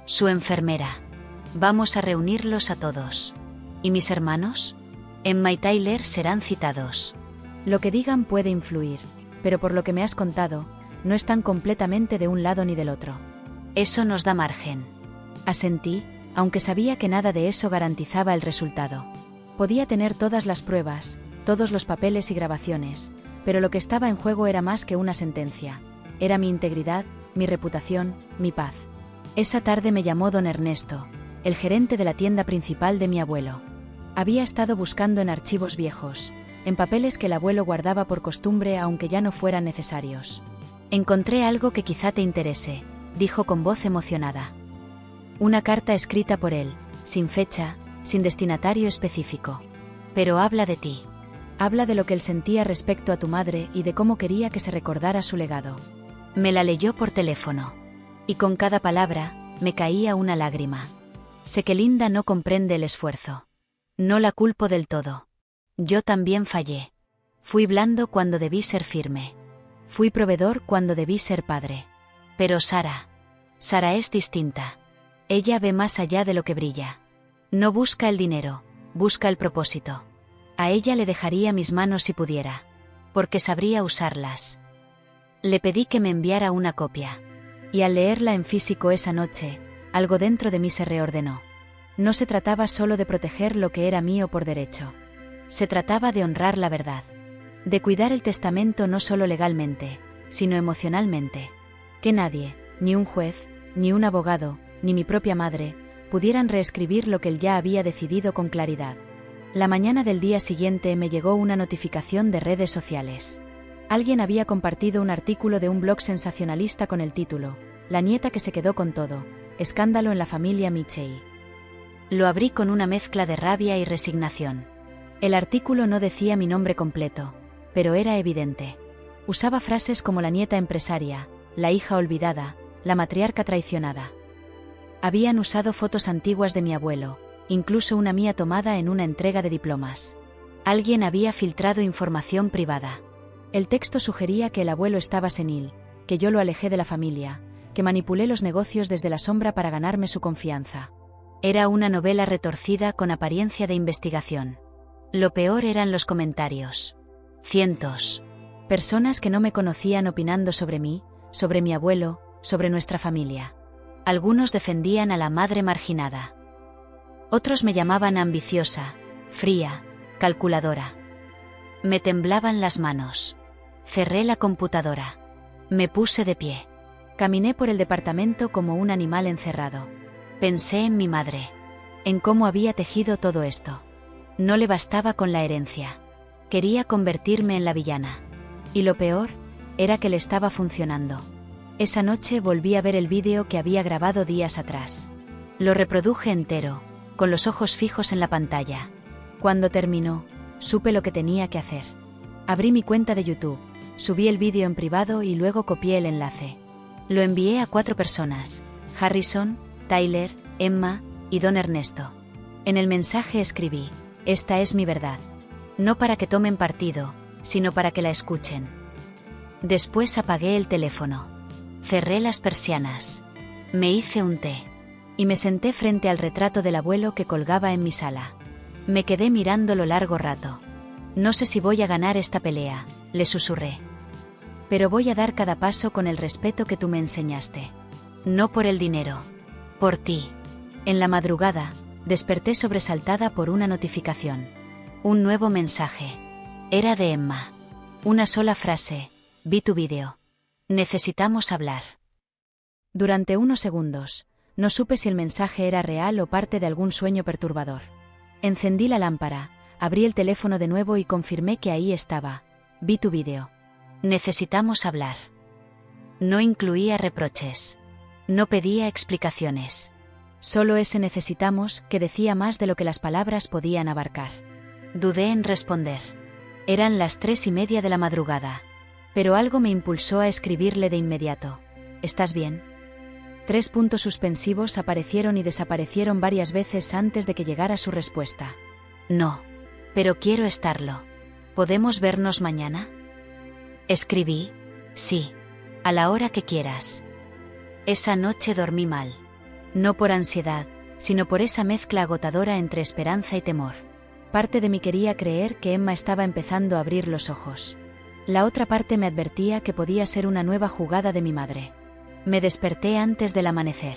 Su enfermera. Vamos a reunirlos a todos. ¿Y mis hermanos? Emma y Tyler serán citados. Lo que digan puede influir, pero por lo que me has contado, no están completamente de un lado ni del otro. Eso nos da margen. Asentí, aunque sabía que nada de eso garantizaba el resultado. Podía tener todas las pruebas, todos los papeles y grabaciones, pero lo que estaba en juego era más que una sentencia. Era mi integridad, mi reputación, mi paz. Esa tarde me llamó don Ernesto, el gerente de la tienda principal de mi abuelo. Había estado buscando en archivos viejos, en papeles que el abuelo guardaba por costumbre aunque ya no fueran necesarios. Encontré algo que quizá te interese, dijo con voz emocionada. Una carta escrita por él, sin fecha, sin destinatario específico. Pero habla de ti. Habla de lo que él sentía respecto a tu madre y de cómo quería que se recordara su legado. Me la leyó por teléfono. Y con cada palabra, me caía una lágrima. Sé que Linda no comprende el esfuerzo. No la culpo del todo. Yo también fallé. Fui blando cuando debí ser firme. Fui proveedor cuando debí ser padre. Pero Sara es distinta. Ella ve más allá de lo que brilla. No busca el dinero, busca el propósito. A ella le dejaría mis manos si pudiera, porque sabría usarlas. Le pedí que me enviara una copia. Y al leerla en físico esa noche, algo dentro de mí se reordenó. No se trataba solo de proteger lo que era mío por derecho. Se trataba de honrar la verdad. De cuidar el testamento no solo legalmente, sino emocionalmente. Que nadie, ni un juez, ni un abogado, ni mi propia madre, pudieran reescribir lo que él ya había decidido con claridad. La mañana del día siguiente me llegó una notificación de redes sociales. Alguien había compartido un artículo de un blog sensacionalista con el título «La nieta que se quedó con todo. Escándalo en la familia Michei». Lo abrí con una mezcla de rabia y resignación. El artículo no decía mi nombre completo, pero era evidente. Usaba frases como la nieta empresaria, la hija olvidada, la matriarca traicionada. Habían usado fotos antiguas de mi abuelo, incluso una mía tomada en una entrega de diplomas. Alguien había filtrado información privada. El texto sugería que el abuelo estaba senil, que yo lo alejé de la familia, que manipulé los negocios desde la sombra para ganarme su confianza. Era una novela retorcida con apariencia de investigación. Lo peor eran los comentarios. Cientos. Personas que no me conocían opinando sobre mí, sobre mi abuelo, sobre nuestra familia. Algunos defendían a la madre marginada. Otros me llamaban ambiciosa, fría, calculadora. Me temblaban las manos. Cerré la computadora. Me puse de pie. Caminé por el departamento como un animal encerrado. Pensé en mi madre. En cómo había tejido todo esto. No le bastaba con la herencia. Quería convertirme en la villana. Y lo peor, era que le estaba funcionando. Esa noche volví a ver el vídeo que había grabado días atrás. Lo reproduje entero, con los ojos fijos en la pantalla. Cuando terminó, supe lo que tenía que hacer. Abrí mi cuenta de YouTube, subí el vídeo en privado y luego copié el enlace. Lo envié a 4 personas: Harrison, Tyler, Emma y don Ernesto. En el mensaje escribí: «Esta es mi verdad. No para que tomen partido, sino para que la escuchen». Después apagué el teléfono. Cerré las persianas. Me hice un té. Y me senté frente al retrato del abuelo que colgaba en mi sala. Me quedé mirándolo largo rato. «No sé si voy a ganar esta pelea», le susurré. «Pero voy a dar cada paso con el respeto que tú me enseñaste. No por el dinero. Por ti». En la madrugada, desperté sobresaltada por una notificación. Un nuevo mensaje. Era de Emma. Una sola frase: «Vi tu vídeo. Necesitamos hablar». Durante unos segundos, no supe si el mensaje era real o parte de algún sueño perturbador. Encendí la lámpara, abrí el teléfono de nuevo y confirmé que ahí estaba. «Vi tu vídeo. Necesitamos hablar». No incluía reproches. No pedía explicaciones. Solo ese necesitamos que decía más de lo que las palabras podían abarcar. Dudé en responder. Eran las 3:30 de la madrugada. Pero algo me impulsó a escribirle de inmediato. «¿Estás bien?». 3 puntos suspensivos aparecieron y desaparecieron varias veces antes de que llegara su respuesta. «No. Pero quiero estarlo. ¿Podemos vernos mañana? Escribí, sí, a la hora que quieras. Esa noche dormí mal. No por ansiedad, sino por esa mezcla agotadora entre esperanza y temor. Parte de mí quería creer que Emma estaba empezando a abrir los ojos. La otra parte me advertía que podía ser una nueva jugada de mi madre. Me desperté antes del amanecer.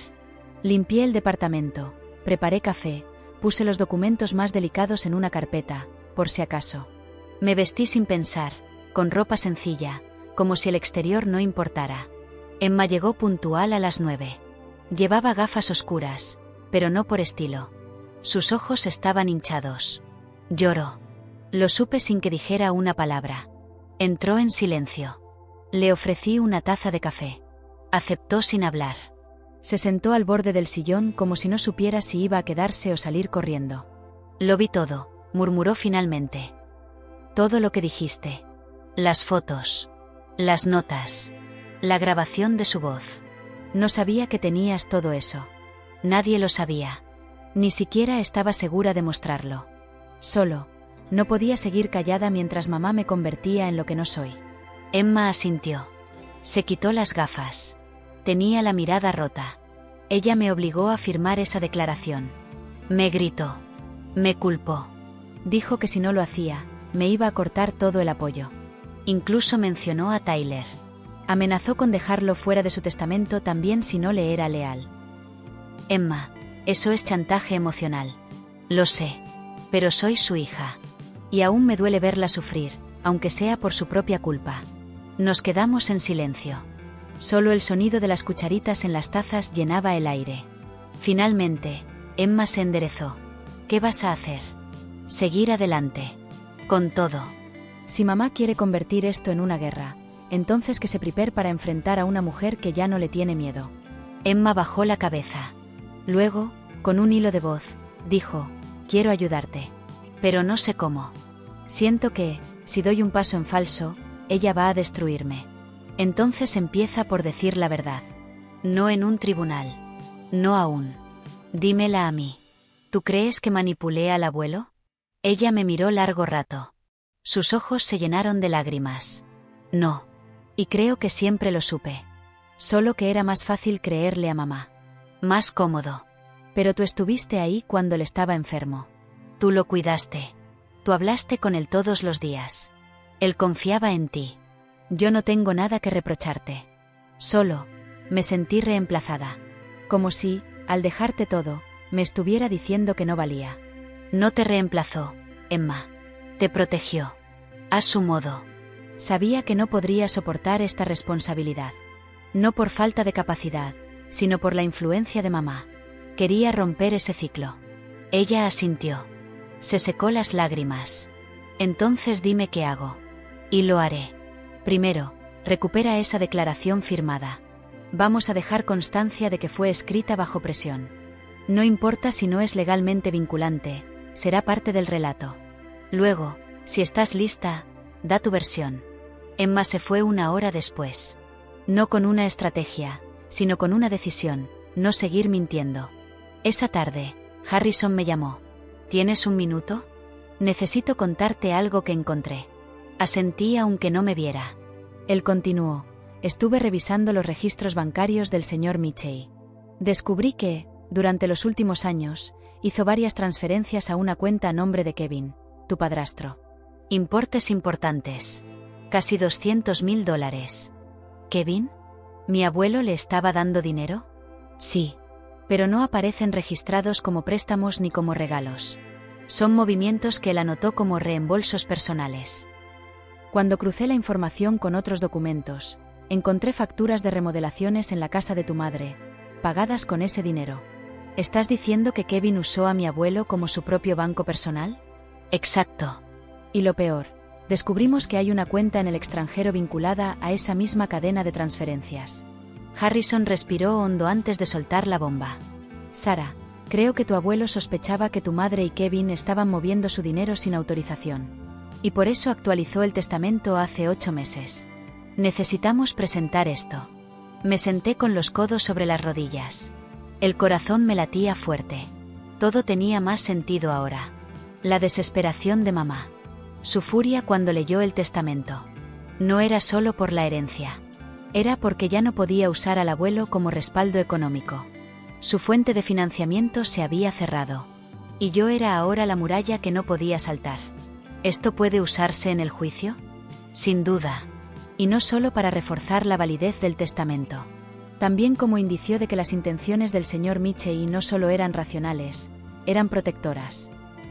Limpié el departamento, preparé café, puse los documentos más delicados en una carpeta, por si acaso. Me vestí sin pensar, con ropa sencilla, como si el exterior no importara. Emma llegó puntual a las 9. Llevaba gafas oscuras, pero no por estilo. Sus ojos estaban hinchados. Lloró. Lo supe sin que dijera una palabra. Entró en silencio. Le ofrecí una taza de café. Aceptó sin hablar. Se sentó al borde del sillón como si no supiera si iba a quedarse o salir corriendo. Lo vi todo, murmuró finalmente. Todo lo que dijiste. Las fotos. Las notas. La grabación de su voz. No sabía que tenías todo eso. Nadie lo sabía. Ni siquiera estaba segura de mostrarlo. Solo, no podía seguir callada mientras mamá me convertía en lo que no soy. Emma asintió. Se quitó las gafas. Tenía la mirada rota. Ella me obligó a firmar esa declaración. Me gritó. Me culpó. Dijo que si no lo hacía, me iba a cortar todo el apoyo. Incluso mencionó a Tyler. Amenazó con dejarlo fuera de su testamento también si no le era leal. Emma, eso es chantaje emocional. Lo sé. Pero soy su hija. Y aún me duele verla sufrir, aunque sea por su propia culpa. Nos quedamos en silencio. Solo el sonido de las cucharitas en las tazas llenaba el aire. Finalmente, Emma se enderezó. ¿Qué vas a hacer? Seguir adelante. Con todo. Si mamá quiere convertir esto en una guerra, entonces que se prepare para enfrentar a una mujer que ya no le tiene miedo. Emma bajó la cabeza. Luego, con un hilo de voz, dijo, quiero ayudarte. Pero no sé cómo. Siento que, si doy un paso en falso, ella va a destruirme. Entonces empieza por decir la verdad. No en un tribunal. No aún. Dímela a mí. ¿Tú crees que manipulé al abuelo? Ella me miró largo rato. Sus ojos se llenaron de lágrimas. No. Y creo que siempre lo supe. Solo que era más fácil creerle a mamá. Más cómodo. Pero tú estuviste ahí cuando él estaba enfermo. Tú lo cuidaste. Tú hablaste con él todos los días. Él confiaba en ti. Yo no tengo nada que reprocharte. Solo, me sentí reemplazada. Como si, al dejarte todo, me estuviera diciendo que no valía. No te reemplazó, Emma. Te protegió. A su modo. Sabía que no podría soportar esta responsabilidad. No por falta de capacidad, sino por la influencia de mamá. Quería romper ese ciclo. Ella asintió. Se secó las lágrimas. Entonces dime qué hago. Y lo haré. Primero, recupera esa declaración firmada. Vamos a dejar constancia de que fue escrita bajo presión. No importa si no es legalmente vinculante, será parte del relato. Luego, si estás lista, da tu versión. Emma se fue 1 hora después. No con una estrategia, sino con una decisión, no seguir mintiendo. Esa tarde, Harrison me llamó. ¿Tienes un minuto? Necesito contarte algo que encontré. Asentí aunque no me viera. Él continuó. Estuve revisando los registros bancarios del señor Mitchell. Descubrí que, durante los últimos años, hizo varias transferencias a una cuenta a nombre de Kevin, tu padrastro. Importes importantes. Casi $200.000. ¿Kevin? ¿Mi abuelo le estaba dando dinero? Sí. Pero no aparecen registrados como préstamos ni como regalos. Son movimientos que él anotó como reembolsos personales. Cuando crucé la información con otros documentos, encontré facturas de remodelaciones en la casa de tu madre, pagadas con ese dinero. ¿Estás diciendo que Kevin usó a mi abuelo como su propio banco personal? Exacto. Y lo peor, descubrimos que hay una cuenta en el extranjero vinculada a esa misma cadena de transferencias. Harrison respiró hondo antes de soltar la bomba. Sara, creo que tu abuelo sospechaba que tu madre y Kevin estaban moviendo su dinero sin autorización. Y por eso actualizó el testamento hace 8 meses. Necesitamos presentar esto. Me senté con los codos sobre las rodillas. El corazón me latía fuerte. Todo tenía más sentido ahora. La desesperación de mamá. Su furia cuando leyó el testamento. No era solo por la herencia. Era porque ya no podía usar al abuelo como respaldo económico. Su fuente de financiamiento se había cerrado. Y yo era ahora la muralla que no podía saltar. ¿Esto puede usarse en el juicio? Sin duda. Y no solo para reforzar la validez del testamento. También como indicio de que las intenciones del señor Michei no solo eran racionales, eran protectoras.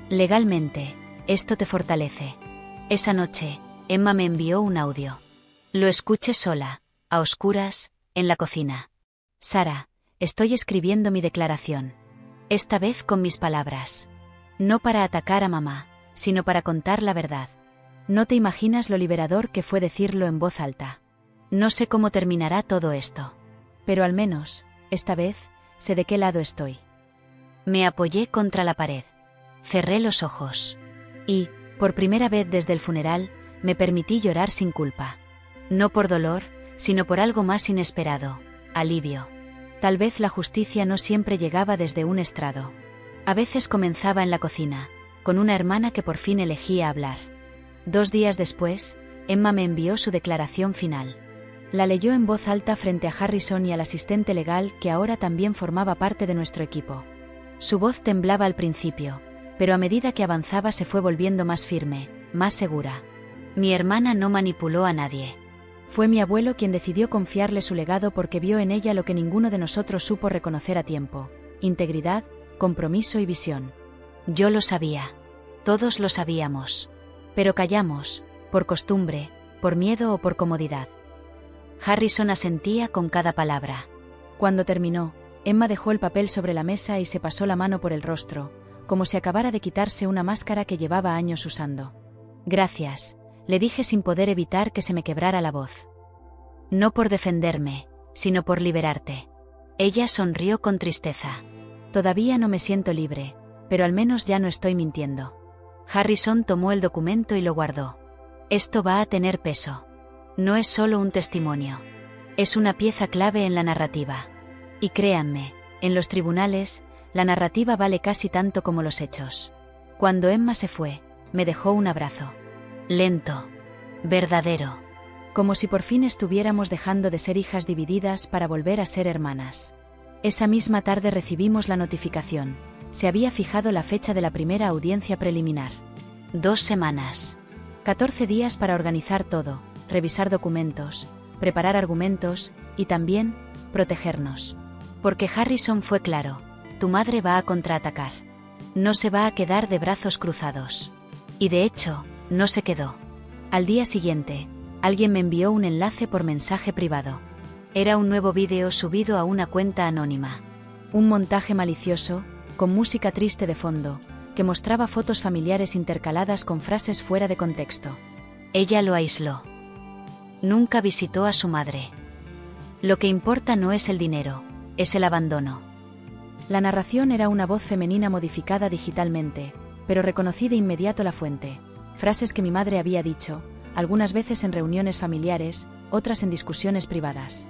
Legalmente, esto te fortalece. Esa noche, Emma me envió un audio. Lo escuché sola, a oscuras, en la cocina. Sara, estoy escribiendo mi declaración. Esta vez con mis palabras. No para atacar a mamá, sino para contar la verdad. No te imaginas lo liberador que fue decirlo en voz alta. No sé cómo terminará todo esto. Pero al menos, esta vez, sé de qué lado estoy. Me apoyé contra la pared. Cerré los ojos. Y, por primera vez desde el funeral, me permití llorar sin culpa. No por dolor, sino por algo más inesperado, alivio. Tal vez la justicia no siempre llegaba desde un estrado. A veces comenzaba en la cocina, con una hermana que por fin elegía hablar. 2 días después, Emma me envió su declaración final. La leyó en voz alta frente a Harrison y al asistente legal que ahora también formaba parte de nuestro equipo. Su voz temblaba al principio, pero a medida que avanzaba se fue volviendo más firme, más segura. Mi hermana no manipuló a nadie. Fue mi abuelo quien decidió confiarle su legado porque vio en ella lo que ninguno de nosotros supo reconocer a tiempo: integridad, compromiso y visión. Yo lo sabía. Todos lo sabíamos. Pero callamos, por costumbre, por miedo o por comodidad. Harrison asentía con cada palabra. Cuando terminó, Emma dejó el papel sobre la mesa y se pasó la mano por el rostro, como si acabara de quitarse una máscara que llevaba años usando. Gracias, le dije sin poder evitar que se me quebrara la voz. No por defenderme, sino por liberarte. Ella sonrió con tristeza. Todavía no me siento libre, pero al menos ya no estoy mintiendo. Harrison tomó el documento y lo guardó. Esto va a tener peso. No es solo un testimonio. Es una pieza clave en la narrativa. Y créanme, en los tribunales, la narrativa vale casi tanto como los hechos. Cuando Emma se fue, me dejó un abrazo. Lento. Verdadero. Como si por fin estuviéramos dejando de ser hijas divididas para volver a ser hermanas. Esa misma tarde recibimos la notificación. Se había fijado la fecha de la primera audiencia preliminar. 2 semanas. 14 días para organizar todo, revisar documentos, preparar argumentos y también protegernos. Porque Harrison fue claro: tu madre va a contraatacar. No se va a quedar de brazos cruzados. Y de hecho, no se quedó. Al día siguiente, alguien me envió un enlace por mensaje privado. Era un nuevo vídeo subido a una cuenta anónima. Un montaje malicioso, con música triste de fondo, que mostraba fotos familiares intercaladas con frases fuera de contexto. Ella lo aisló. Nunca visitó a su madre. Lo que importa no es el dinero, es el abandono. La narración era una voz femenina modificada digitalmente, pero reconocí de inmediato la fuente. Frases que mi madre había dicho, algunas veces en reuniones familiares, otras en discusiones privadas.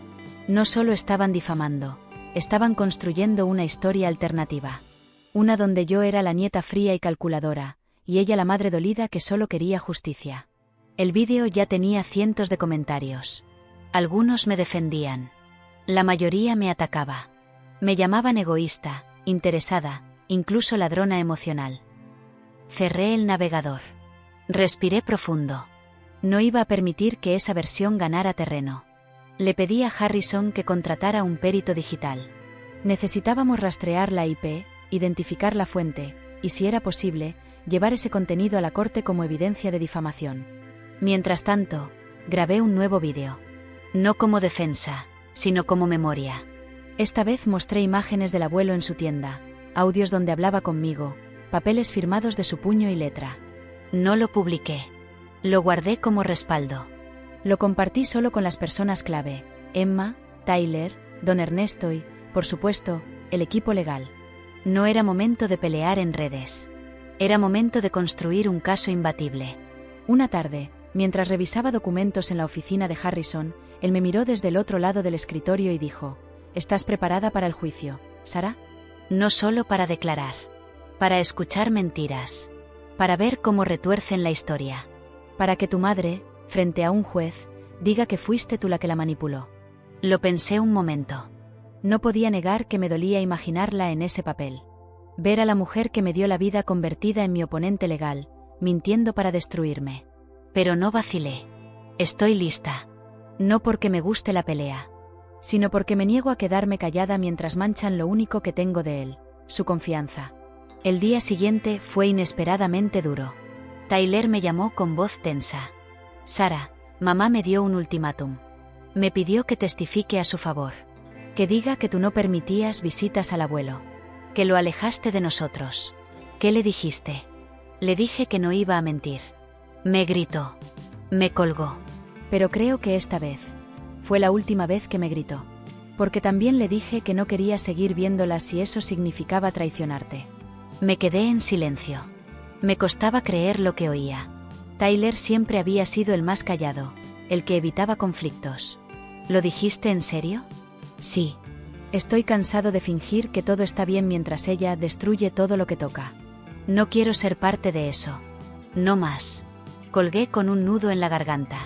No solo estaban difamando, estaban construyendo una historia alternativa. Una donde yo era la nieta fría y calculadora, y ella la madre dolida que solo quería justicia. El vídeo ya tenía cientos de comentarios. Algunos me defendían. La mayoría me atacaba. Me llamaban egoísta, interesada, incluso ladrona emocional. Cerré el navegador. Respiré profundo. No iba a permitir que esa versión ganara terreno. Le pedí a Harrison que contratara un perito digital. Necesitábamos rastrear la IP, identificar la fuente, y si era posible, llevar ese contenido a la corte como evidencia de difamación. Mientras tanto, grabé un nuevo vídeo. No como defensa, sino como memoria. Esta vez mostré imágenes del abuelo en su tienda, audios donde hablaba conmigo, papeles firmados de su puño y letra. No lo publiqué. Lo guardé como respaldo. Lo compartí solo con las personas clave: Emma, Tyler, don Ernesto y, por supuesto, el equipo legal. No era momento de pelear en redes. Era momento de construir un caso imbatible. Una tarde, mientras revisaba documentos en la oficina de Harrison, él me miró desde el otro lado del escritorio y dijo: ¿Estás preparada para el juicio, Sara? No solo para declarar. Para escuchar mentiras. Para ver cómo retuercen la historia. Para que tu madre, frente a un juez, diga que fuiste tú la que la manipuló. Lo pensé un momento. No podía negar que me dolía imaginarla en ese papel. Ver a la mujer que me dio la vida convertida en mi oponente legal, mintiendo para destruirme. Pero no vacilé. Estoy lista. No porque me guste la pelea, sino porque me niego a quedarme callada mientras manchan lo único que tengo de él, su confianza. El día siguiente fue inesperadamente duro. Tyler me llamó con voz tensa. Sara, mamá me dio un ultimátum. Me pidió que testifique a su favor. Que diga que tú no permitías visitas al abuelo. Que lo alejaste de nosotros. ¿Qué le dijiste? Le dije que no iba a mentir. Me gritó. Me colgó. Pero creo que esta vez fue la última vez que me gritó. Porque también le dije que no quería seguir viéndola si eso significaba traicionarte. Me quedé en silencio. Me costaba creer lo que oía. Tyler siempre había sido el más callado, el que evitaba conflictos. ¿Lo dijiste en serio? Sí. Estoy cansado de fingir que todo está bien mientras ella destruye todo lo que toca. No quiero ser parte de eso. No más. Colgué con un nudo en la garganta.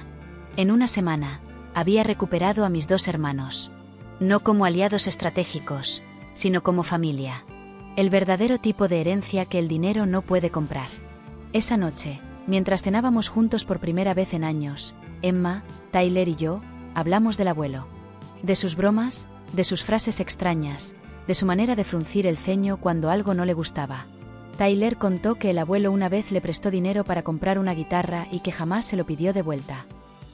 En una semana, había recuperado a mis 2 hermanos. No como aliados estratégicos, sino como familia. El verdadero tipo de herencia que el dinero no puede comprar. Esa noche, mientras cenábamos juntos por primera vez en años, Emma, Tyler y yo, hablamos del abuelo. De sus bromas, de sus frases extrañas, de su manera de fruncir el ceño cuando algo no le gustaba. Tyler contó que el abuelo una vez le prestó dinero para comprar una guitarra y que jamás se lo pidió de vuelta.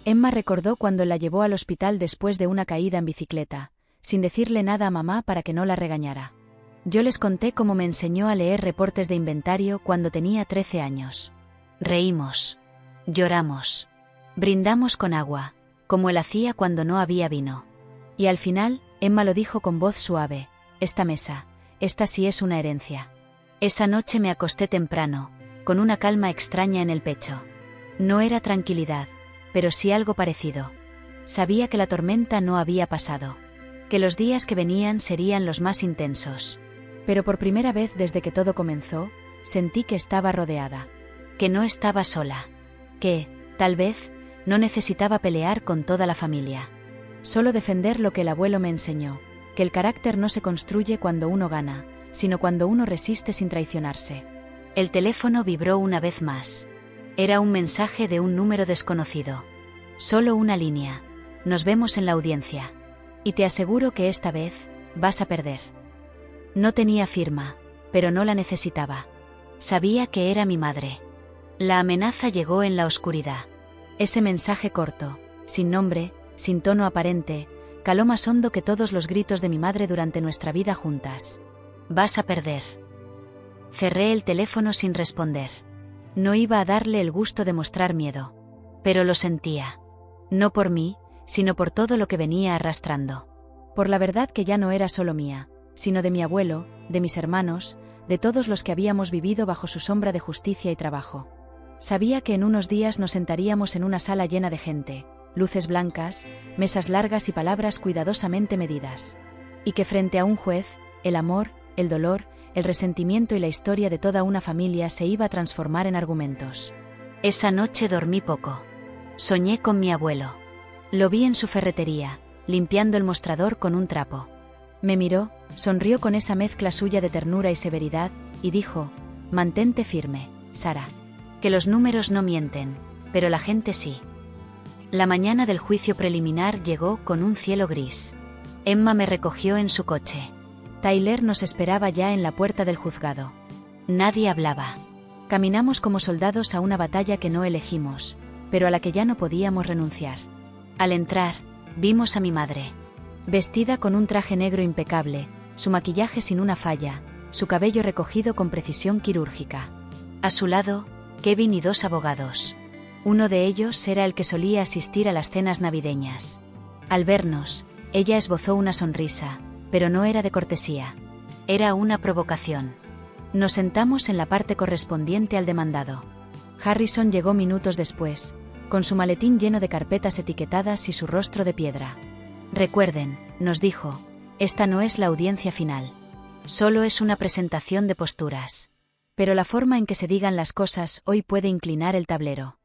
Emma recordó cuando la llevó al hospital después de una caída en bicicleta, sin decirle nada a mamá para que no la regañara. Yo les conté cómo me enseñó a leer reportes de inventario cuando tenía 13 años. Reímos. Lloramos. Brindamos con agua, como él hacía cuando no había vino. Y al final, Emma lo dijo con voz suave: esta mesa, esta sí es una herencia. Esa noche me acosté temprano, con una calma extraña en el pecho. No era tranquilidad, pero sí algo parecido. Sabía que la tormenta no había pasado, que los días que venían serían los más intensos. Pero por primera vez desde que todo comenzó, sentí que estaba rodeada. Que no estaba sola. Que, tal vez, no necesitaba pelear con toda la familia. Solo defender lo que el abuelo me enseñó, que el carácter no se construye cuando uno gana, sino cuando uno resiste sin traicionarse. El teléfono vibró una vez más. Era un mensaje de un número desconocido. Solo una línea. Nos vemos en la audiencia. Y te aseguro que esta vez, vas a perder. No tenía firma, pero no la necesitaba. Sabía que era mi madre. La amenaza llegó en la oscuridad. Ese mensaje corto, sin nombre, sin tono aparente, caló más hondo que todos los gritos de mi madre durante nuestra vida juntas. Vas a perder. Cerré el teléfono sin responder. No iba a darle el gusto de mostrar miedo. Pero lo sentía. No por mí, sino por todo lo que venía arrastrando. Por la verdad que ya no era solo mía, sino de mi abuelo, de mis hermanos, de todos los que habíamos vivido bajo su sombra de justicia y trabajo. Sabía que en unos días nos sentaríamos en una sala llena de gente, luces blancas, mesas largas y palabras cuidadosamente medidas. Y que frente a un juez, el amor, el dolor, el resentimiento y la historia de toda una familia se iba a transformar en argumentos. Esa noche dormí poco. Soñé con mi abuelo. Lo vi en su ferretería, limpiando el mostrador con un trapo. Me miró, sonrió con esa mezcla suya de ternura y severidad, y dijo: mantente firme, Sara. Que los números no mienten, pero la gente sí. La mañana del juicio preliminar llegó con un cielo gris. Emma me recogió en su coche. Tyler nos esperaba ya en la puerta del juzgado. Nadie hablaba. Caminamos como soldados a una batalla que no elegimos, pero a la que ya no podíamos renunciar. Al entrar, vimos a mi madre. Vestida con un traje negro impecable, su maquillaje sin una falla, su cabello recogido con precisión quirúrgica. A su lado, Kevin y 2 abogados. Uno de ellos era el que solía asistir a las cenas navideñas. Al vernos, ella esbozó una sonrisa, pero no era de cortesía. Era una provocación. Nos sentamos en la parte correspondiente al demandado. Harrison llegó minutos después, con su maletín lleno de carpetas etiquetadas y su rostro de piedra. Recuerden, nos dijo, esta no es la audiencia final. Solo es una presentación de posturas. Pero la forma en que se digan las cosas hoy puede inclinar el tablero.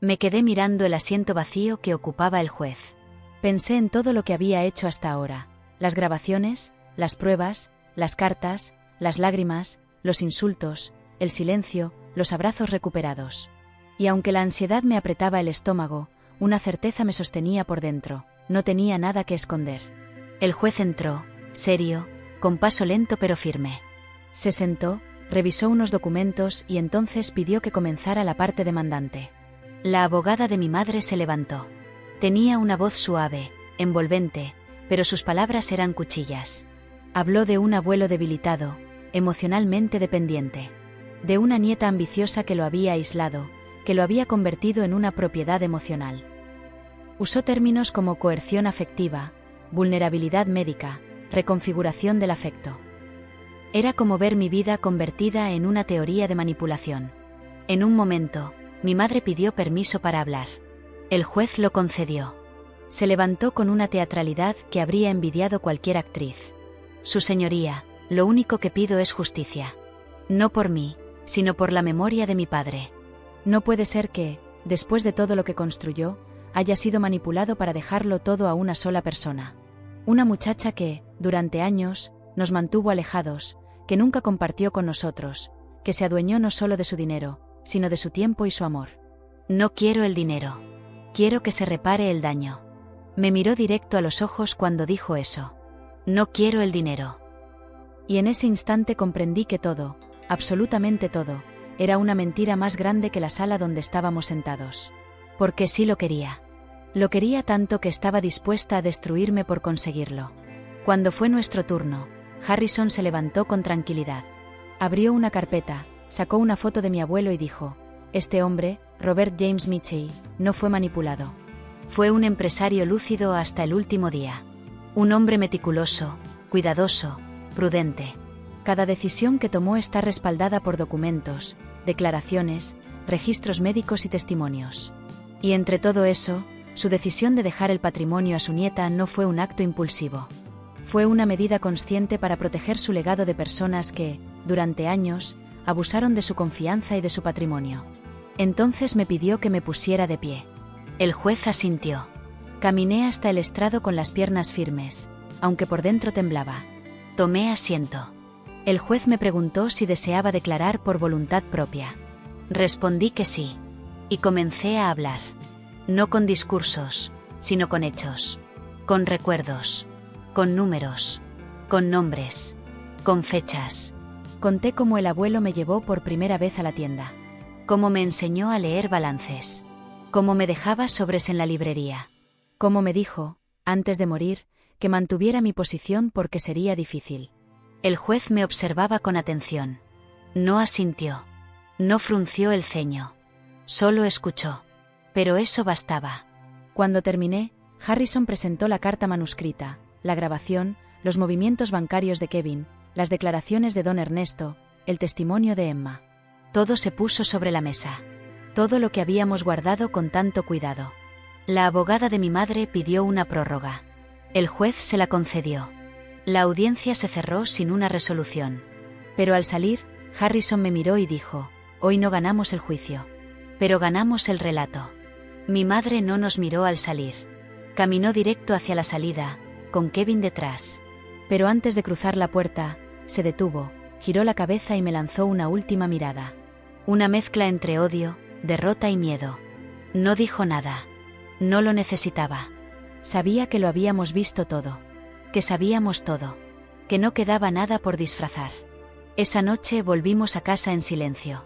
Me quedé mirando el asiento vacío que ocupaba el juez. Pensé en todo lo que había hecho hasta ahora: las grabaciones, las pruebas, las cartas, las lágrimas, los insultos, el silencio, los abrazos recuperados. Y aunque la ansiedad me apretaba el estómago, una certeza me sostenía por dentro: no tenía nada que esconder. El juez entró, serio, con paso lento pero firme. Se sentó, revisó unos documentos y entonces pidió que comenzara la parte demandante. La abogada de mi madre se levantó. Tenía una voz suave, envolvente, pero sus palabras eran cuchillas. Habló de un abuelo debilitado, emocionalmente dependiente. De una nieta ambiciosa que lo había aislado, que lo había convertido en una propiedad emocional. Usó términos como coerción afectiva, vulnerabilidad médica, reconfiguración del afecto. Era como ver mi vida convertida en una teoría de manipulación. En un momento, mi madre pidió permiso para hablar. El juez lo concedió. Se levantó con una teatralidad que habría envidiado cualquier actriz. Su señoría, lo único que pido es justicia. No por mí, sino por la memoria de mi padre. No puede ser que, después de todo lo que construyó, haya sido manipulado para dejarlo todo a una sola persona. Una muchacha que, durante años, nos mantuvo alejados, que nunca compartió con nosotros, que se adueñó no solo de su dinero, sino de su tiempo y su amor. No quiero el dinero. Quiero que se repare el daño. Me miró directo a los ojos cuando dijo eso. No quiero el dinero. Y en ese instante comprendí que todo, absolutamente todo, era una mentira más grande que la sala donde estábamos sentados. Porque sí lo quería. Lo quería tanto que estaba dispuesta a destruirme por conseguirlo. Cuando fue nuestro turno, Harrison se levantó con tranquilidad. Abrió una carpeta, sacó una foto de mi abuelo y dijo: este hombre, Robert James Mitchell, no fue manipulado. Fue un empresario lúcido hasta el último día. Un hombre meticuloso, cuidadoso, prudente. Cada decisión que tomó está respaldada por documentos, declaraciones, registros médicos y testimonios. Y entre todo eso, su decisión de dejar el patrimonio a su nieta no fue un acto impulsivo. Fue una medida consciente para proteger su legado de personas que, durante años, abusaron de su confianza y de su patrimonio. Entonces me pidió que me pusiera de pie. El juez asintió. Caminé hasta el estrado con las piernas firmes, aunque por dentro temblaba. Tomé asiento. El juez me preguntó si deseaba declarar por voluntad propia. Respondí que sí. Y comencé a hablar. No con discursos, sino con hechos. Con recuerdos. Con números. Con nombres. Con fechas. Conté cómo el abuelo me llevó por primera vez a la tienda. Cómo me enseñó a leer balances. Cómo me dejaba sobres en la librería. Cómo me dijo, antes de morir, que mantuviera mi posición porque sería difícil. El juez me observaba con atención. No asintió. No frunció el ceño. Solo escuchó. Pero eso bastaba. Cuando terminé, Harrison presentó la carta manuscrita, la grabación, los movimientos bancarios de Kevin, las declaraciones de don Ernesto, el testimonio de Emma. Todo se puso sobre la mesa. Todo lo que habíamos guardado con tanto cuidado. La abogada de mi madre pidió una prórroga. El juez se la concedió. La audiencia se cerró sin una resolución. Pero al salir, Harrison me miró y dijo: hoy no ganamos el juicio. Pero ganamos el relato. Mi madre no nos miró al salir. Caminó directo hacia la salida, con Kevin detrás. Pero antes de cruzar la puerta, se detuvo, giró la cabeza y me lanzó una última mirada. Una mezcla entre odio, derrota y miedo. No dijo nada. No lo necesitaba. Sabía que lo habíamos visto todo. Que sabíamos todo. Que no quedaba nada por disfrazar. Esa noche volvimos a casa en silencio.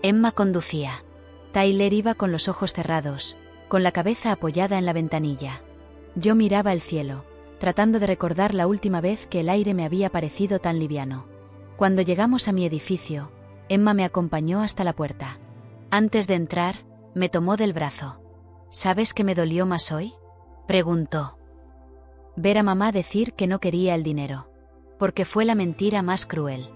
Emma conducía. Tyler iba con los ojos cerrados, con la cabeza apoyada en la ventanilla. Yo miraba el cielo, tratando de recordar la última vez que el aire me había parecido tan liviano. Cuando llegamos a mi edificio, Emma me acompañó hasta la puerta. Antes de entrar, me tomó del brazo. ¿Sabes qué me dolió más hoy?, preguntó. Ver a mamá decir que no quería el dinero. Porque fue la mentira más cruel.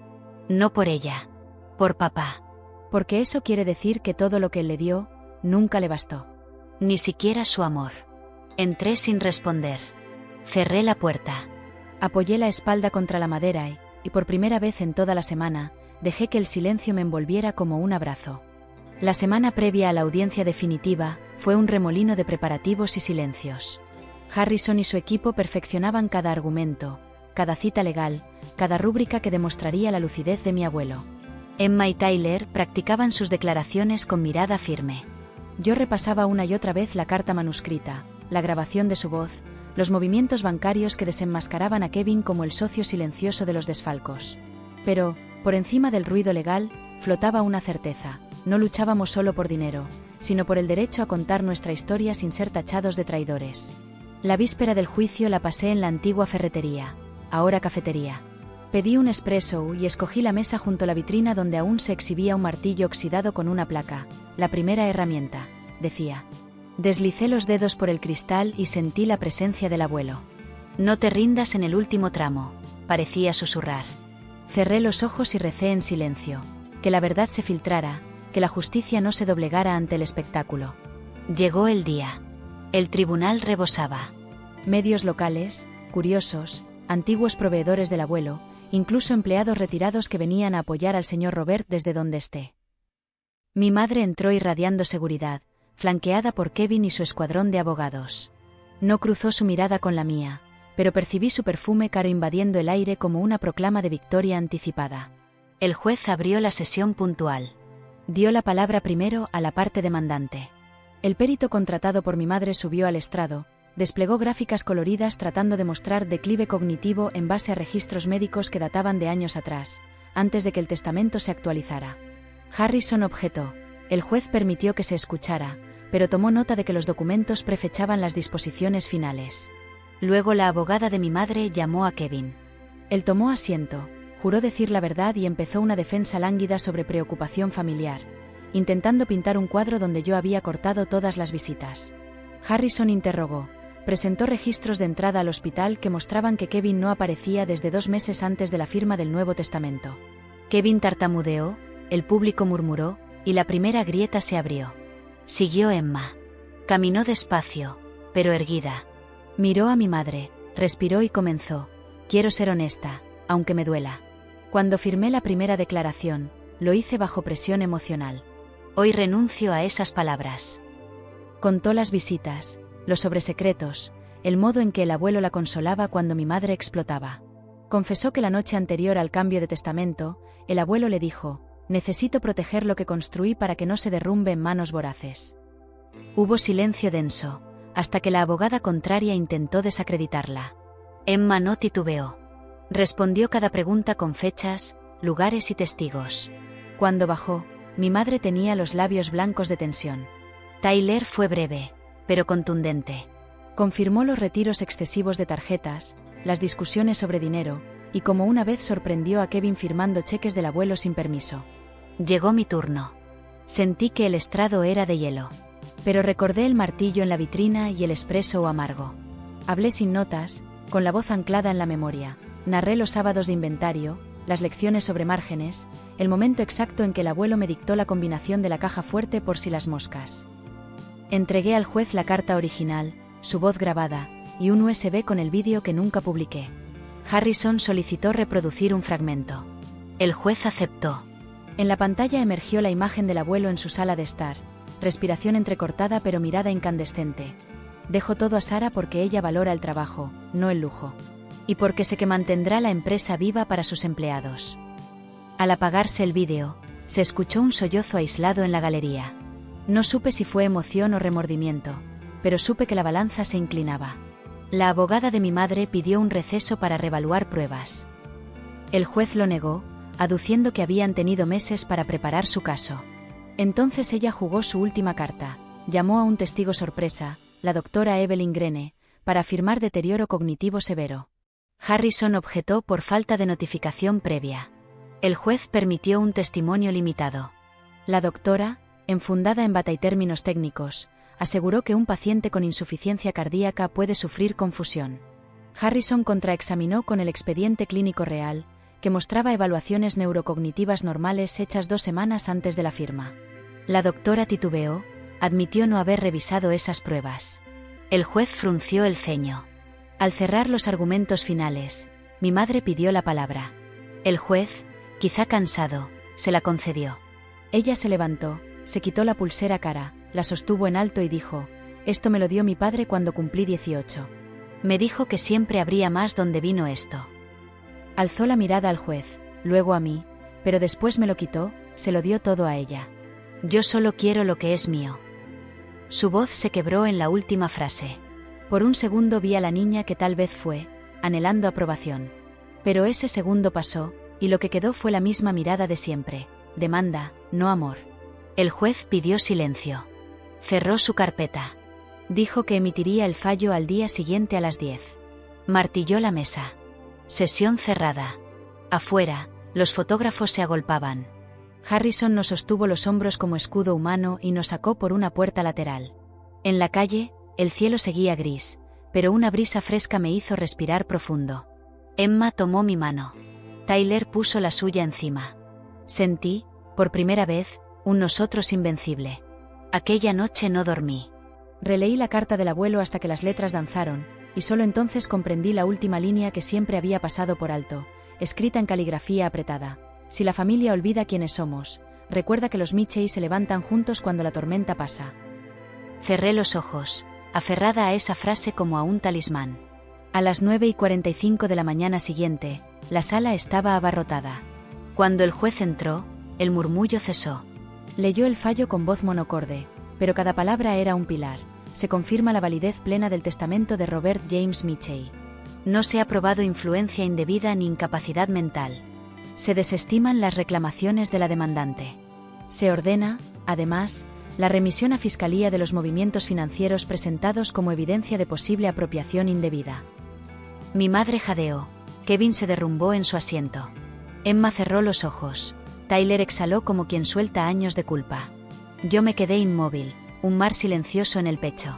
No por ella. Por papá. Porque eso quiere decir que todo lo que él le dio, nunca le bastó. Ni siquiera su amor. Entré sin responder. Cerré la puerta. Apoyé la espalda contra la madera y por primera vez en toda la semana, dejé que el silencio me envolviera como un abrazo. La semana previa a la audiencia definitiva fue un remolino de preparativos y silencios. Harrison y su equipo perfeccionaban cada argumento, cada cita legal, cada rúbrica que demostraría la lucidez de mi abuelo. Emma y Tyler practicaban sus declaraciones con mirada firme. Yo repasaba una y otra vez la carta manuscrita, la grabación de su voz, los movimientos bancarios que desenmascaraban a Kevin como el socio silencioso de los desfalcos. Pero, por encima del ruido legal, flotaba una certeza: no luchábamos solo por dinero, sino por el derecho a contar nuestra historia sin ser tachados de traidores. La víspera del juicio la pasé en la antigua ferretería, ahora cafetería. Pedí un espresso y escogí la mesa junto a la vitrina donde aún se exhibía un martillo oxidado con una placa. La primera herramienta, decía. Deslicé los dedos por el cristal y sentí la presencia del abuelo. No te rindas en el último tramo, parecía susurrar. Cerré los ojos y recé en silencio, que la verdad se filtrara, que la justicia no se doblegara ante el espectáculo. Llegó el día. El tribunal rebosaba. Medios locales, curiosos, antiguos proveedores del abuelo, incluso empleados retirados que venían a apoyar al señor Robert desde donde esté. Mi madre entró irradiando seguridad, flanqueada por Kevin y su escuadrón de abogados. No cruzó su mirada con la mía, pero percibí su perfume caro invadiendo el aire como una proclama de victoria anticipada. El juez abrió la sesión puntual. Dio la palabra primero a la parte demandante. El perito contratado por mi madre subió al estrado, desplegó gráficas coloridas tratando de mostrar declive cognitivo en base a registros médicos que databan de años atrás, antes de que el testamento se actualizara. Harrison objetó. El juez permitió que se escuchara, pero tomó nota de que los documentos prefechaban las disposiciones finales. Luego la abogada de mi madre llamó a Kevin. Él tomó asiento, juró decir la verdad y empezó una defensa lánguida sobre preocupación familiar, intentando pintar un cuadro donde yo había cortado todas las visitas. Harrison interrogó. Presentó registros de entrada al hospital que mostraban que Kevin no aparecía desde 2 meses antes de la firma del Nuevo Testamento. Kevin tartamudeó, el público murmuró, y la primera grieta se abrió. Siguió Emma. Caminó despacio, pero erguida. Miró a mi madre, respiró y comenzó. Quiero ser honesta, aunque me duela. Cuando firmé la primera declaración, lo hice bajo presión emocional. Hoy renuncio a esas palabras. Contó las visitas, los sobresecretos, el modo en que el abuelo la consolaba cuando mi madre explotaba. Confesó que la noche anterior al cambio de testamento, el abuelo le dijo: necesito proteger lo que construí para que no se derrumbe en manos voraces. Hubo silencio denso, hasta que la abogada contraria intentó desacreditarla. Emma no titubeó. Respondió cada pregunta con fechas, lugares y testigos. Cuando bajó, mi madre tenía los labios blancos de tensión. Tyler fue breve, pero contundente. Confirmó los retiros excesivos de tarjetas, las discusiones sobre dinero, y como una vez sorprendió a Kevin firmando cheques del abuelo sin permiso. Llegó mi turno. Sentí que el estrado era de hielo. Pero recordé el martillo en la vitrina y el espresso amargo. Hablé sin notas, con la voz anclada en la memoria. Narré los sábados de inventario, las lecciones sobre márgenes, el momento exacto en que el abuelo me dictó la combinación de la caja fuerte por si las moscas. Entregué al juez la carta original, su voz grabada, y un USB con el vídeo que nunca publiqué. Harrison solicitó reproducir un fragmento. El juez aceptó. En la pantalla emergió la imagen del abuelo en su sala de estar, respiración entrecortada pero mirada incandescente. Dejo todo a Sara porque ella valora el trabajo, no el lujo. Y porque sé que mantendrá la empresa viva para sus empleados. Al apagarse el vídeo, se escuchó un sollozo aislado en la galería. No supe si fue emoción o remordimiento, pero supe que la balanza se inclinaba. La abogada de mi madre pidió un receso para revaluar pruebas. El juez lo negó, aduciendo que habían tenido meses para preparar su caso. Entonces ella jugó su última carta, llamó a un testigo sorpresa, la doctora Evelyn Grene, para afirmar deterioro cognitivo severo. Harrison objetó por falta de notificación previa. El juez permitió un testimonio limitado. La doctora, enfundada en bata y términos técnicos, aseguró que un paciente con insuficiencia cardíaca puede sufrir confusión. Harrison contraexaminó con el expediente clínico real, que mostraba evaluaciones neurocognitivas normales hechas 2 semanas antes de la firma. La doctora titubeó, admitió no haber revisado esas pruebas. El juez frunció el ceño. Al cerrar los argumentos finales, mi madre pidió la palabra. El juez, quizá cansado, se la concedió. Ella se levantó, Se quitó la pulsera cara, la sostuvo en alto y dijo: «Esto me lo dio mi padre cuando cumplí 18. Me dijo que siempre habría más donde vino esto». Alzó la mirada al juez, luego a mí, pero después me lo quitó, se lo dio todo a ella. «Yo solo quiero lo que es mío». Su voz se quebró en la última frase. Por un segundo vi a la niña que tal vez fue, anhelando aprobación. Pero ese segundo pasó, y lo que quedó fue la misma mirada de siempre: demanda, no amor. El juez pidió silencio. Cerró su carpeta. Dijo que emitiría el fallo al día siguiente a las 10. Martilló la mesa. Sesión cerrada. Afuera, los fotógrafos se agolpaban. Harrison nos sostuvo los hombros como escudo humano y nos sacó por una puerta lateral. En la calle, el cielo seguía gris, pero una brisa fresca me hizo respirar profundo. Emma tomó mi mano. Tyler puso la suya encima. Sentí, por primera vez, un nosotros invencible. Aquella noche no dormí. Releí la carta del abuelo hasta que las letras danzaron, y solo entonces comprendí la última línea que siempre había pasado por alto, escrita en caligrafía apretada. Si la familia olvida quiénes somos, recuerda que los Mitchell se levantan juntos cuando la tormenta pasa. Cerré los ojos, aferrada a esa frase como a un talismán. A las 9:45 de la mañana siguiente, la sala estaba abarrotada. Cuando el juez entró, el murmullo cesó. Leyó el fallo con voz monocorde, pero cada palabra era un pilar. Se confirma la validez plena del testamento de Robert James Mitchell. No se ha probado influencia indebida ni incapacidad mental. Se desestiman las reclamaciones de la demandante. Se ordena, además, la remisión a Fiscalía de los movimientos financieros presentados como evidencia de posible apropiación indebida. Mi madre jadeó. Kevin se derrumbó en su asiento. Emma cerró los ojos. Tyler exhaló como quien suelta años de culpa. Yo me quedé inmóvil, un mar silencioso en el pecho.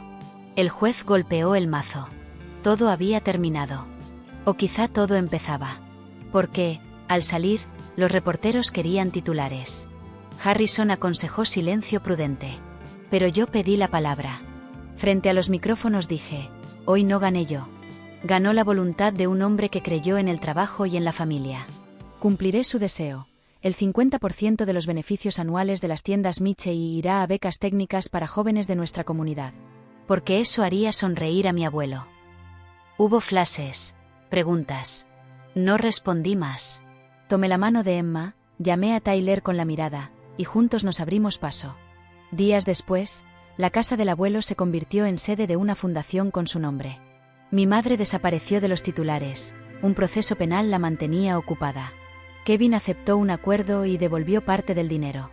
El juez golpeó el mazo. Todo había terminado. O quizá todo empezaba. Porque, al salir, los reporteros querían titulares. Harrison aconsejó silencio prudente. Pero yo pedí la palabra. Frente a los micrófonos dije: hoy no gané yo. Ganó la voluntad de un hombre que creyó en el trabajo y en la familia. Cumpliré su deseo. El 50% de los beneficios anuales de las tiendas Mitchell irá a becas técnicas para jóvenes de nuestra comunidad. Porque eso haría sonreír a mi abuelo. Hubo flashes, preguntas. No respondí más. Tomé la mano de Emma, llamé a Tyler con la mirada, y juntos nos abrimos paso. Días después, la casa del abuelo se convirtió en sede de una fundación con su nombre. Mi madre desapareció de los titulares, un proceso penal la mantenía ocupada. Kevin aceptó un acuerdo y devolvió parte del dinero.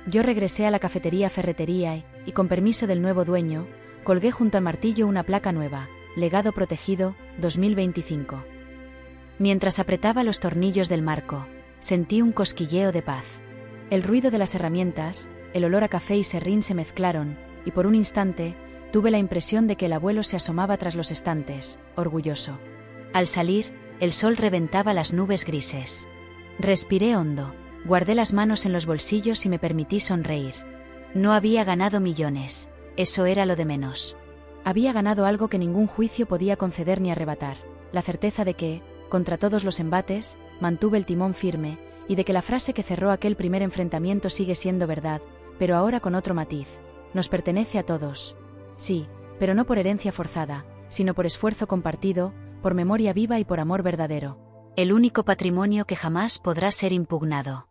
Yo regresé a la cafetería ferretería y, con permiso del nuevo dueño, colgué junto al martillo una placa nueva: legado protegido, 2025. Mientras apretaba los tornillos del marco, sentí un cosquilleo de paz. El ruido de las herramientas, el olor a café y serrín se mezclaron, y por un instante, tuve la impresión de que el abuelo se asomaba tras los estantes, orgulloso. Al salir, el sol reventaba las nubes grises. Respiré hondo, guardé las manos en los bolsillos y me permití sonreír. No había ganado millones, eso era lo de menos. Había ganado algo que ningún juicio podía conceder ni arrebatar: la certeza de que, contra todos los embates, mantuve el timón firme, y de que la frase que cerró aquel primer enfrentamiento sigue siendo verdad, pero ahora con otro matiz: nos pertenece a todos. Sí, pero no por herencia forzada, sino por esfuerzo compartido, por memoria viva y por amor verdadero. El único patrimonio que jamás podrá ser impugnado.